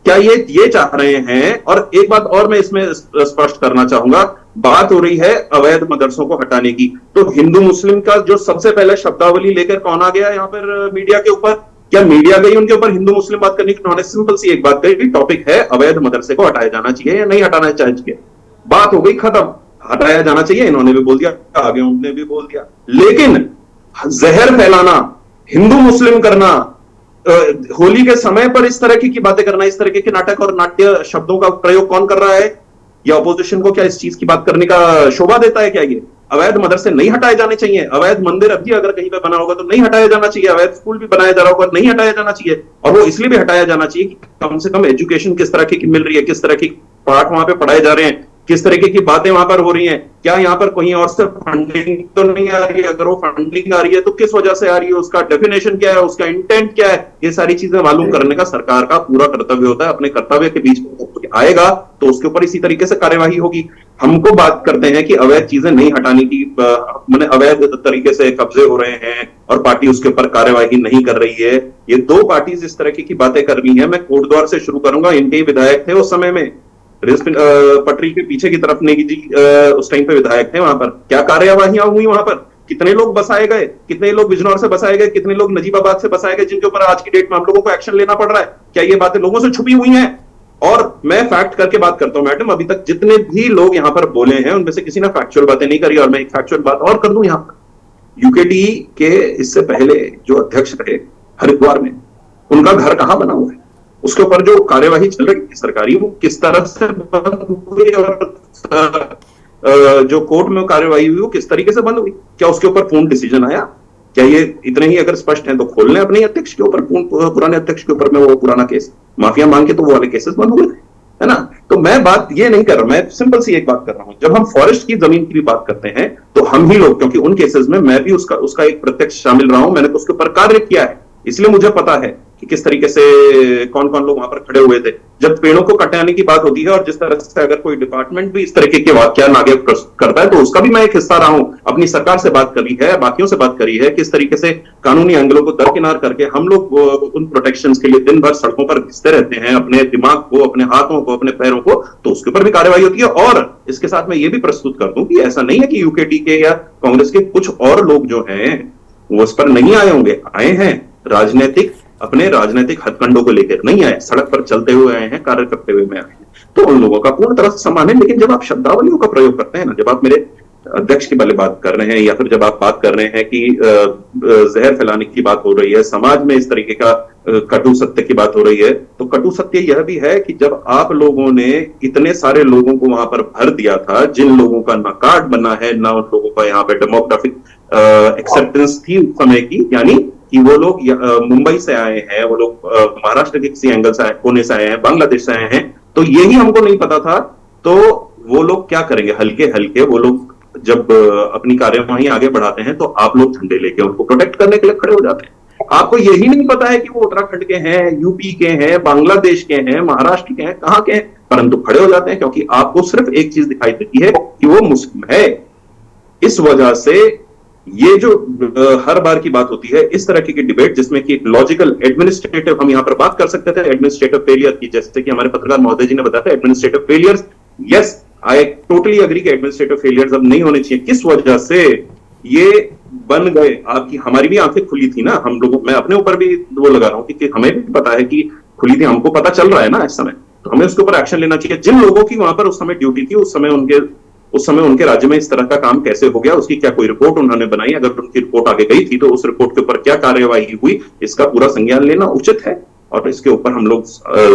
क्या ये चाह रहे हैं? और एक बात और मैं इसमें स्पष्ट करना चाहूंगा, बात हो रही है अवैध मदरसों को हटाने की, तो हिंदू मुस्लिम का जो सबसे पहले शब्दावली लेकर कौन आ गया यहाँ पर मीडिया के ऊपर? क्या मीडिया गई उनके ऊपर हिंदू मुस्लिम बात करने की? उन्होंने सिंपल सी एक बात कही, टॉपिक है अवैध मदरसे को हटाया जाना चाहिए या नहीं हटाना चाहिए। बात हो गई खत्म, हटाया जाना चाहिए, इन्होंने भी बोल दिया, आगे उन्होंने भी बोल दिया। लेकिन जहर फैलाना हिंदू मुस्लिम करना, होली के समय पर इस तरह की बातें करना, इस तरह के नाटक और नाट्य शब्दों का प्रयोग कौन कर रहा है? या अपोजिशन को क्या इस चीज की बात करने का शोभा देता है क्या? ये अवैध मदरसे नहीं हटाए जाने चाहिए, अवैध मंदिर अभी अगर कहीं पे बना होगा तो नहीं हटाया जाना चाहिए, अवैध स्कूल भी बनाया जा रहा होगा नहीं हटाया जाना चाहिए। और वो इसलिए भी हटाया जाना चाहिए कि कम से कम एजुकेशन किस तरह की मिल रही है, किस तरह की पाठ वहां पे पढ़ाए जा रहे हैं, किस तरीके की बातें वहां पर हो रही हैं, क्या यहाँ पर कहीं और से फंडिंग तो नहीं आ रही है? अगर वो फंडिंग आ रही है तो किस वजह से आ रही है, उसका डेफिनेशन क्या है, उसका इंटेंट क्या है, ये सारी चीजें मालूम करने का सरकार का पूरा कर्तव्य होता है। अपने कर्तव्य के बीच में आएगा तो उसके ऊपर इसी तरीके से कार्यवाही होगी। हमको बात करते हैं कि अवैध चीजें नहीं हटाने की, मैंने अवैध तरीके से कब्जे हो रहे हैं और पार्टी उसके ऊपर कार्यवाही नहीं कर रही है। ये दो पार्टीज इस तरह की बातें कर रही है। मैं कोटद्वार से शुरू करूंगा, इनके विधायक थे उस समय में, पटरी के पीछे की तरफ नेगी जी उस टाइम पे विधायक थे। वहां पर क्या कार्यवाहियां हुई, वहां पर कितने लोग बसाए गए, कितने लोग बिजनौर से बसाए गए, कितने लोग नजीबाबाद से बसाए गए, जिनके ऊपर आज की डेट में हम लोगों को एक्शन लेना पड़ रहा है? क्या ये बातें लोगों से छुपी हुई हैं? और मैं फैक्ट करके बात करता हूं मैडम, अभी तक जितने भी लोग यहां पर बोले हैं उनमें से किसी ने फैक्चुअल बातें नहीं करी। और मैं एक फैक्चुअल बात और कर दूं, यहां पर यूकेडी के इससे पहले जो अध्यक्ष रहे हरिद्वार में, उनका घर कहां बना हुआ है? उसके ऊपर जो कार्यवाही चल रही है सरकारी, वो किस तरह से बंद हुई और जो कोर्ट में कार्यवाही हुई वो किस तरीके से बंद हुई? क्या उसके ऊपर पूर्ण डिसीजन आया? क्या ये इतने ही अगर स्पष्ट हैं तो खोल लें अपने अध्यक्ष के ऊपर, पुराने अध्यक्ष के ऊपर में वो पुराना केस, माफिया मांग के तो वो वाले केसेस बंद हुए थे, है ना? तो मैं बात ये नहीं कर रहा, मैं सिंपल सी एक बात कर रहा हूं, जब हम फॉरेस्ट की जमीन की भी बात करते हैं तो हम ही लोग, क्योंकि उन केसेस में मैं भी उसका एक प्रत्यक्ष शामिल रहा हूं, मैंने तो उसके ऊपर कार्य किया है, इसलिए मुझे पता है कि किस तरीके से कौन कौन लोग वहां पर खड़े हुए थे जब पेड़ों को कटाने की बात होती है। और जिस तरह से अगर कोई डिपार्टमेंट भी इस तरीके के वाक्यात आगे करता है तो उसका भी मैं एक हिस्सा रहा हूं। अपनी सरकार से बात करी है, बाकियों से बात करी है, किस तरीके से कानूनी एंगलों को दरकिनार करके हम लोग उन प्रोटेक्शन के लिए दिन भर सड़कों पर घिसते रहते हैं, अपने दिमाग को, अपने हाथों को, अपने पैरों को, तो उसके ऊपर भी कार्रवाई होती है। और इसके साथ मैं ये भी प्रस्तुत कर दूं कि ऐसा नहीं है कि यूकेडी के या कांग्रेस के कुछ और लोग जो हैं वो इस पर नहीं आए होंगे, आए हैं, अपने राजनीतिक हथकंडों को लेकर नहीं आए, सड़क पर चलते हुए आए हैं, कार्य करते हुए में आए हैं, तो उन लोगों का पूर्ण तरह से सम्मान है। लेकिन जब आप शब्दावलियों का प्रयोग करते हैं ना, जब आप मेरे अध्यक्ष की वाले बात कर रहे हैं या फिर जब आप बात कर रहे हैं कि जहर फैलाने की बात हो रही है, समाज में इस तरीके का कटु सत्य की बात हो रही है, तो कटु सत्य यह भी है कि जब आप लोगों ने इतने सारे लोगों को वहां पर भर दिया था, जिन लोगों का ना कार्ड बना है ना उन लोगों का यहाँ पे डेमोग्राफिक एक्सेप्टेंस थी उस समय की, यानी कि वो लोग मुंबई से आए हैं, वो लोग महाराष्ट्र के किसी एंगल से आए, पुणे से आए हैं, बांग्लादेश से आए हैं, तो यही हमको नहीं पता था। तो वो लोग क्या करेंगे, हल्के हल्के वो लोग जब अपनी कार्यवाही आगे बढ़ाते हैं तो आप लोग झंडे लेके उनको प्रोटेक्ट करने के लिए खड़े हो जाते हैं। आपको यही नहीं पता है कि वो उत्तराखंड के हैं, यूपी के हैं, बांग्लादेश के हैं, महाराष्ट्र के हैं, कहां के हैं, परंतु खड़े हो जाते हैं क्योंकि आपको सिर्फ एक चीज दिखाई देती है कि वो मुस्लिम है। इस वजह से ये जो हर बार की बात होती है, इस तरह की डिबेट जिसमें कि लॉजिकल एडमिनिस्ट्रेटिव, हम यहां पर बात कर सकते थे एडमिनिस्ट्रेटिव फेलियर की, जैसे कि हमारे पत्रकार महोदय जी ने बताया था administrative failures, yes I totally agree कि एडमिनिस्ट्रेटिव फेलियर्स अब नहीं होने चाहिए। किस वजह से ये बन गए, आपकी हमारी भी आंखें खुली थी ना, हम लोगों, मैं अपने ऊपर भी वो लगा रहा हूं कि हमें भी पता है कि खुली थी, हमको पता चल रहा है ना इस समय, तो हमें उसके ऊपर एक्शन लेना चाहिए। जिन लोगों की वहां पर उस समय ड्यूटी थी, उस समय उनके राज्य में इस तरह का काम कैसे हो गया, उसकी क्या कोई रिपोर्ट उन्होंने बनाई, अगर उनकी रिपोर्ट आगे गई थी तो उस रिपोर्ट के ऊपर क्या कार्यवाही हुई, इसका पूरा संज्ञान लेना उचित है और इसके ऊपर हम लोग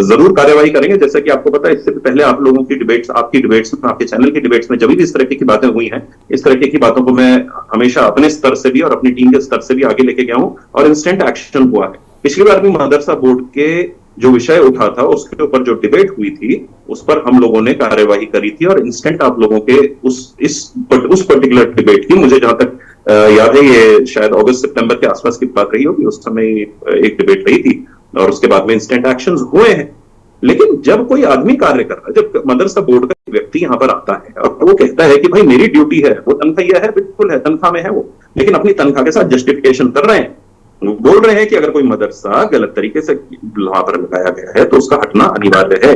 जरूर कार्यवाही करेंगे। जैसा कि आपको पता है, इससे पहले आप लोगों की डिबेट्स, आपकी डिबेट्स में, आपके चैनल की डिबेट्स में जब भी इस तरह की बातें हुई हैं, इस तरह की बातों को मैं हमेशा अपने स्तर से भी और अपनी टीम के स्तर से भी आगे लेके गया हूं और इंस्टेंट एक्शन हुआ है। पिछली बार भी मदरसा बोर्ड के जो विषय उठा था उसके ऊपर जो डिबेट हुई थी उस पर हम लोगों ने कार्यवाही करी थी और इंस्टेंट आप लोगों के उस पर्टिकुलर डिबेट की, मुझे जहां तक याद है ये शायद अगस्त सितंबर के आसपास की बात रही होगी, उस समय एक डिबेट रही थी और उसके बाद में इंस्टेंट एक्शंस हुए हैं। लेकिन जब कोई आदमी कार्य कर रहा है, जब मदरसा बोर्ड का व्यक्ति यहां पर आता है और वो कहता है कि भाई मेरी ड्यूटी है, वो तनख्वाह है, बिल्कुल है, तनख्वाह में है वो, लेकिन अपनी तनख्वाह के साथ जस्टिफिकेशन कर रहे हैं, बोल रहे हैं कि अगर कोई मदरसा गलत तरीके से वहां पर लगाया गया है तो उसका हटना अनिवार्य है।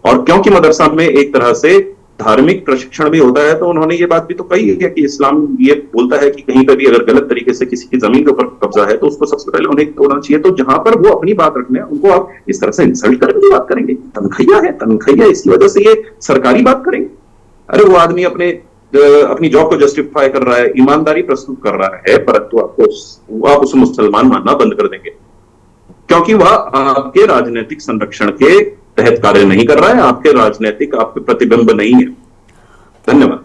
और क्योंकि मदरसा में एक तरह से धार्मिक प्रशिक्षण भी होता है, तो उन्होंने ये बात भी तो कही है कि इस्लाम ये बोलता है कि कहीं पर भी अगर गलत तरीके से किसी की जमीन के ऊपर कब्जा है तो उसको सबसे पहले उन्हें तोड़ना चाहिए। तो जहां पर वो अपनी बात रखने हैं उनको आप इस तरह से इंसल्ट करके बात करेंगे, तनख्वाह है, तनख्वाह, इसकी वजह से ये सरकारी बात करेंगे। अरे वो आदमी अपने अपनी जॉब को जस्टिफाई कर रहा है, ईमानदारी प्रस्तुत कर रहा है, परंतु आप उसे मुसलमान मानना बंद कर देंगे क्योंकि वह आपके राजनीतिक संरक्षण के तहत कार्य नहीं कर रहा है, आपके राजनीतिक आपके प्रतिबिंब नहीं है। धन्यवाद।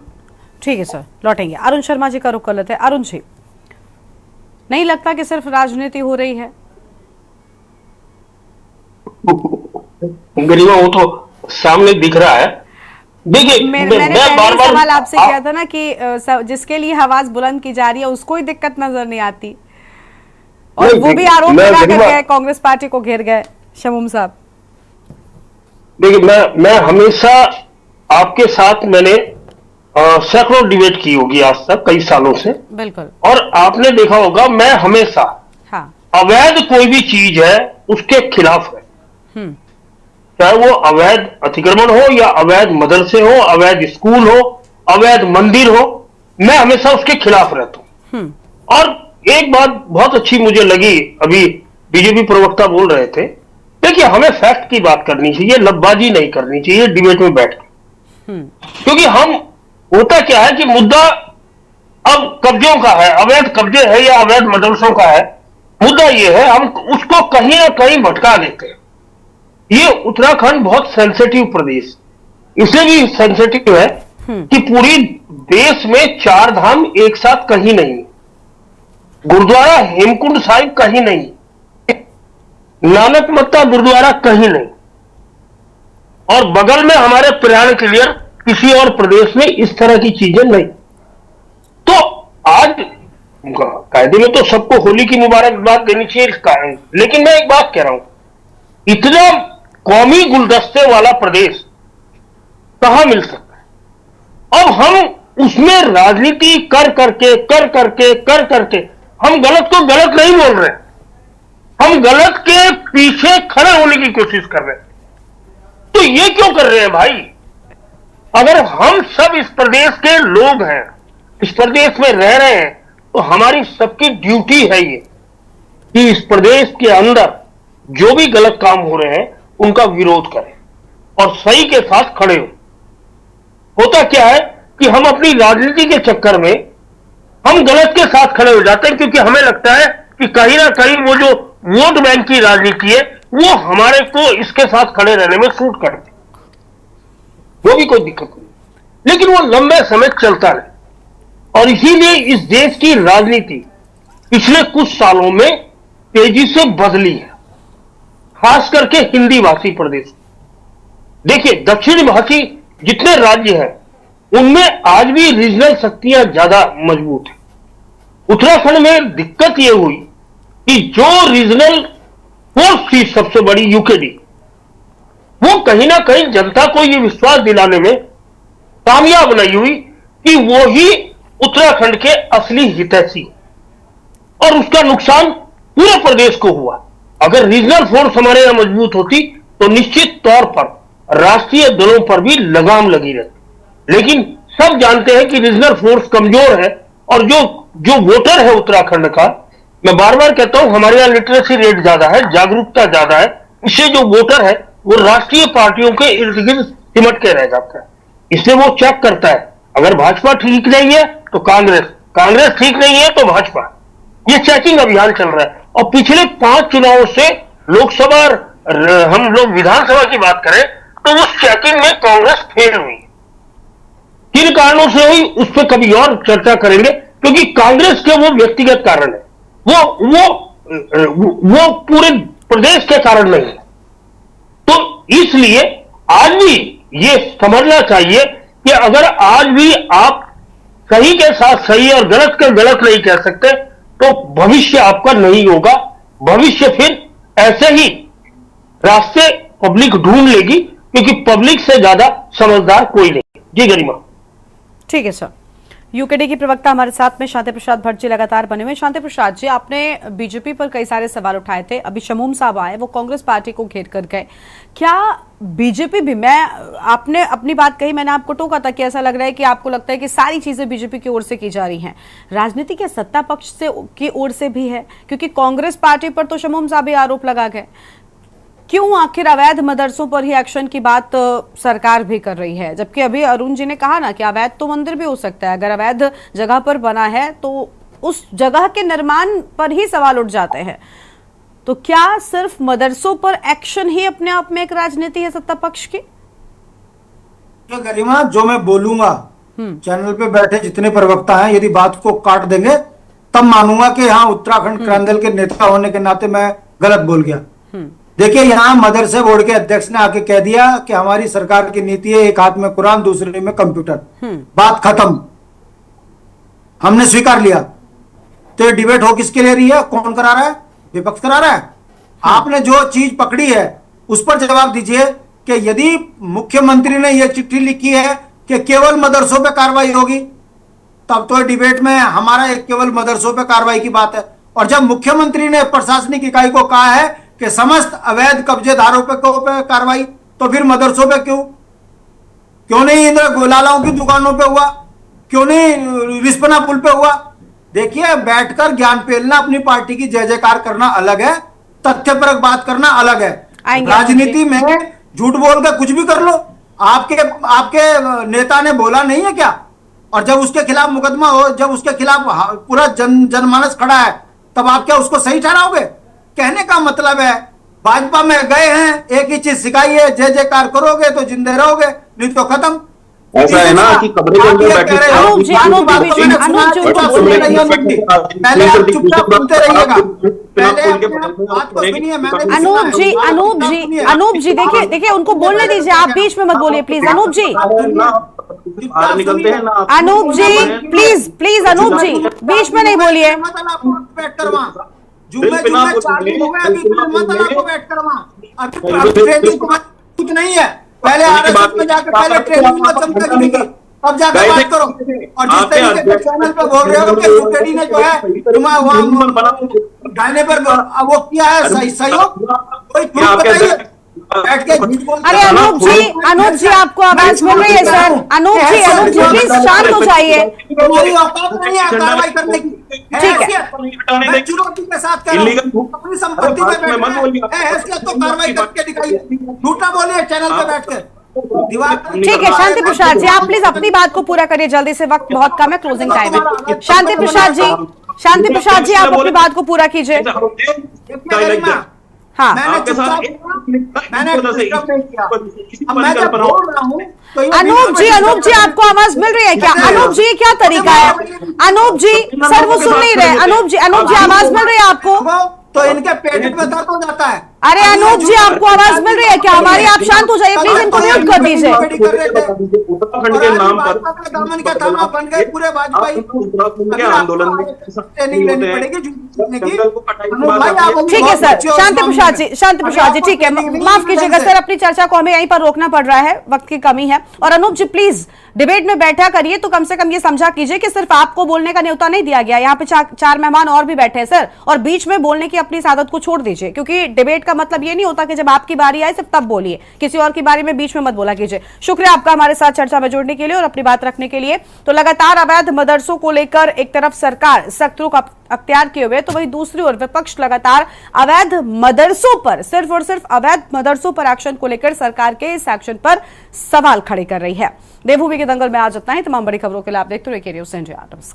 ठीक है सर, लौटेंगे। अरुण शर्मा जी का रुख कर लेते हैं। अरुण जी, नहीं लगता कि सिर्फ राजनीति हो रही है? गरिमा, वो तो सामने दिख रहा है। देखिए, मैंने पहले सवाल आपसे किया था ना कि जिसके लिए आवाज बुलंद की जा रही है उसको ही दिक्कत नजर नहीं आती, और वो भी आरोप लगा कर गए, कांग्रेस पार्टी को घेर गए शमूम साहब। देखिए, मैं हमेशा आपके साथ मैंने सैकड़ों डिबेट की होगी आज तक, कई सालों से। बिल्कुल। और आपने देखा होगा मैं हमेशा अवैध कोई भी चीज है उसके खिलाफ है, चाहे वो अवैध अतिक्रमण हो या अवैध मदरसे हो, अवैध स्कूल हो, अवैध मंदिर हो, मैं हमेशा उसके खिलाफ रहता हूं। और एक बात बहुत अच्छी मुझे लगी, अभी बीजेपी प्रवक्ता बोल रहे थे, देखिए हमें फैक्ट की बात करनी चाहिए, लफबाजी नहीं करनी चाहिए डिबेट में बैठ के। क्योंकि हम, होता क्या है कि मुद्दा अब कब्जों का है, अवैध कब्जे है या अवैध मदरसों का है, मुद्दा यह है हम उसको कहीं ना कहीं भटका देते हैं। ये उत्तराखंड बहुत सेंसिटिव प्रदेश, इसलिए भी सेंसिटिव है कि पूरी देश में 4 धाम एक साथ कहीं नहीं, गुरुद्वारा हेमकुंड साहिब कहीं नहीं, नानक मत्ता गुरुद्वारा कहीं नहीं, और बगल में हमारे प्रयाण क्लियर किसी और प्रदेश में इस तरह की चीजें नहीं। तो आज कायदे में तो सबको होली की मुबारकबाद देनी चाहिए, लेकिन मैं एक बात कह रहा हूं, इतना कौमी गुलदस्ते वाला प्रदेश कहां मिल सकता है? अब हम उसमें राजनीति कर करके हम गलत को गलत नहीं बोल रहे, हम गलत के पीछे खड़े होने की कोशिश कर रहे हैं। तो ये क्यों कर रहे हैं भाई? अगर हम सब इस प्रदेश के लोग हैं, इस प्रदेश में रह रहे हैं, तो हमारी सबकी ड्यूटी है ये कि इस प्रदेश के अंदर जो भी गलत काम हो रहे हैं उनका विरोध करें और सही के साथ खड़े हो। होता क्या है कि हम अपनी राजनीति के चक्कर में हम गलत के साथ खड़े हो जाते हैं, क्योंकि हमें लगता है कि कहीं ना कहीं वो जो वोट बैंक की राजनीति है वो हमारे को इसके साथ खड़े रहने में सूट करती, वो भी कोई दिक्कत नहीं, लेकिन वो लंबे समय चलता रहे। और इसीलिए इस देश की राजनीति पिछले कुछ सालों में तेजी से बदली है, खास करके हिंदी भाषी प्रदेश। देखिए, दक्षिण भाषी जितने राज्य हैं उनमें आज भी रीजनल शक्तियां ज्यादा मजबूत है। उत्तराखंड में दिक्कत यह हुई कि जो रीजनल फोर्स थी सबसे बड़ी यूकेडी, वो कहीं ना कहीं जनता को यह विश्वास दिलाने में कामयाब नहीं हुई कि वो ही उत्तराखंड के असली हितैषी, और उसका नुकसान पूरे प्रदेश को हुआ। अगर रीजनल फोर्स हमारे यहां मजबूत होती तो निश्चित तौर पर राष्ट्रीय दलों पर भी लगाम लगी रहती, लेकिन सब जानते हैं कि रीजनल फोर्स कमजोर है, और जो वोटर है उत्तराखंड का, मैं बार बार कहता हूं हमारे यहां लिटरेसी रेट ज्यादा है, जागरूकता ज्यादा है, इससे जो वोटर है वो राष्ट्रीय पार्टियों के इर्द गिर्द सिमट के रह जाता है। इसलिए वो चेक करता है, अगर भाजपा ठीक नहीं है तो कांग्रेस ठीक नहीं है तो भाजपा, ये चेकिंग अभियान चल रहा है। और पिछले 5 चुनावों से लोकसभा, हम लोग विधानसभा की बात करें तो उस चेकिंग में कांग्रेस फेल हुई। किन कारणों से हुई उस पर कभी और चर्चा करेंगे, क्योंकि कांग्रेस के वो व्यक्तिगत कारण है, वो पूरे प्रदेश के कारण नहीं है। तो इसलिए आज भी ये समझना चाहिए कि अगर आज भी आप सही के साथ सही और गलत के गलत नहीं कह सकते तो भविष्य आपका नहीं होगा। भविष्य फिर ऐसे ही रास्ते पब्लिक ढूंढ लेगी, क्योंकि पब्लिक से ज्यादा समझदार कोई नहीं। जी गरिमा। ठीक है सर। यूकेडी की प्रवक्ता हमारे साथ में शांति प्रसाद भट्ट जी लगातार बने हुए। शांति प्रसाद जी, आपने बीजेपी पर कई सारे सवाल उठाए थे, अभी शमूम साहब आए, वो कांग्रेस पार्टी को घेर कर गए। क्या बीजेपी भी, आपने अपनी बात कही, मैंने आपको टोका था कि ऐसा लग रहा है कि आपको लगता है कि सारी चीजें बीजेपी की ओर से की जा रही हैं, राजनीति के सत्ता पक्ष से की ओर से भी है, क्योंकि कांग्रेस पार्टी पर तो शमूम साहब भी आरोप लगा गए। क्यों आखिर अवैध मदरसों पर ही एक्शन की बात सरकार भी कर रही है, जबकि अभी अरुण जी ने कहा ना कि अवैध तो मंदिर भी हो सकता है, अगर अवैध जगह पर बना है तो उस जगह के निर्माण पर ही सवाल उठ जाते हैं। तो क्या सिर्फ मदरसों पर एक्शन ही अपने आप में एक राजनीति है सत्ता पक्ष की? गरिमा, जो मैं बोलूंगा चैनल पे बैठे जितने प्रवक्ता हैं, यदि बात को काट देंगे तब मानूंगा कि हाँ, उत्तराखंड क्रांति दल के नेता होने के नाते मैं गलत बोल गया। देखिए, यहाँ मदरसे बोर्ड के अध्यक्ष ने आके कह दिया कि हमारी सरकार की नीति है एक हाथ में कुरान दूसरे में कंप्यूटर, बात खत्म, हमने स्वीकार लिया। तो ये डिबेट हो किसके लिए रही है? कौन करा रहा है? विपक्ष करा रहा है। आपने जो चीज पकड़ी है उस पर जवाब दीजिए कि यदि मुख्यमंत्री ने यह चिट्ठी लिखी है कि केवल मदरसों पे कार्रवाई होगी, तब तो डिबेट में हमारा एक केवल मदरसों पे कार्रवाई की बात है। और जब मुख्यमंत्री ने प्रशासनिक इकाई को कहा है कि समस्त अवैध कब्जेदारों पे कार्रवाई, तो फिर मदरसों पे क्यों नहीं इधर गोलालाओं की दुकानों पे हुआ, क्यों नहीं रिस्पना पुल पे हुआ? देखिए, बैठकर ज्ञान पेलना, अपनी पार्टी की जय जयकार करना अलग है, तथ्यपरक बात करना अलग है। राजनीति में झूठ बोल के कुछ भी कर लो। आपके नेता ने बोला नहीं है क्या? और जब उसके खिलाफ मुकदमा हो, जब उसके खिलाफ पूरा जनमानस खड़ा है, तब आप क्या उसको सही ठहराओगे? कहने का मतलब है, भाजपा में गए हैं, एक ही चीज सिखाई है, जय जयकार करोगे तो जिंदे रहोगे, नहीं तो खत्म। ऐसा है ना कि कमरे के अंदर बैठे अनूप जी देखिए उनको बोलने दीजिए, आप बीच में मत बोलिए प्लीज। अनूप जी निकलते हैं ना, अनूप जी प्लीज अनूप जी बीच में नहीं बोलिए। कुछ नहीं है, पहले आरएसएस में जाकर पहले ट्रेनिंग में चमका दी, अब जाकर बात करो। और जिस तरीके से चैनल पे बोल रहे हो कि यूकेडी ने जो है गाने पर वो किया है सहयोग, कोई प्रूफ बताइए बैठ के झूठ बोल। अरे अनूप जी आपको आवाज मिल रही है सर? अनूप जी प्लीज शांत हो जाइए। हमारी औकात नहीं है कार्रवाई करने की, ठीक है? मैं चुनौती के साथ कह रहा हूं, अपनी संपत्ति पे बैठ है हैसियत तो कार्रवाई करके दिखाइए, झूठा बोलिए चैनल पे बैठ के। ठीक है शांति प्रसाद जी, आप प्लीज अपनी बात को पूरा करिए जल्दी से, वक्त बहुत कम है, क्लोजिंग टाइम है। शांति प्रसाद जी आप अपनी बात को पूरा कीजिए। हाँ, अनूप जी आपको आवाज मिल रही है क्या? अनूप जी क्या तरीका है? अनूप जी सर वो सुन नहीं रहे। अनूप जी आवाज मिल रही है आपको? तो इनके पेट में दर्द हो जाता है। अरे अनूप जी आपको आवाज मिल रही है क्या हमारी? आप शांत हो जाइए प्लीज, इनको म्यूट कर दीजिए। उत्तराखंड के नाम पर दामन का थामा बन गए पूरे वाजपेयी आंदोलन में ट्रेनिंग लेनी पड़ेगी। ठीक है सर, शांति प्रसाद जी ठीक है, माफ कीजिएगा सर, अपनी चर्चा को हमें यहीं पर रोकना पड़ रहा है, वक्त की कमी है। और अनूप जी प्लीज डिबेट में बैठा करिए, तो कम से कम ये समझा कीजिए कि सिर्फ आपको बोलने का न्योता नहीं दिया गया, यहाँ पे चार मेहमान और भी बैठे हैं सर, और बीच में बोलने की अपनी आदत को छोड़ दीजिए, क्योंकि डिबेट का मतलब ये नहीं होता कि जब आपकी बारी आए सिर्फ तब बोलिए, किसी और की बारी में बीच में मत बोला कीजिए। शुक्रिया आपका हमारे साथ चर्चा में जुड़ने के लिए और अपनी बात रखने के लिए। तो लगातार अवैध मदरसों को लेकर एक तरफ सरकार सख्त रुख अख्तियार किए हुए, तो वही दूसरी ओर विपक्ष लगातार अवैध मदरसों पर, सिर्फ और सिर्फ अवैध मदरसों पर एक्शन को लेकर सरकार के इस एक्शन पर सवाल खड़े कर रही है। देवभूमि के दंगल में आज इतना ही। तमाम बड़ी खबरों के लिए आप देखते रहिए के न्यूज़ इंडिया।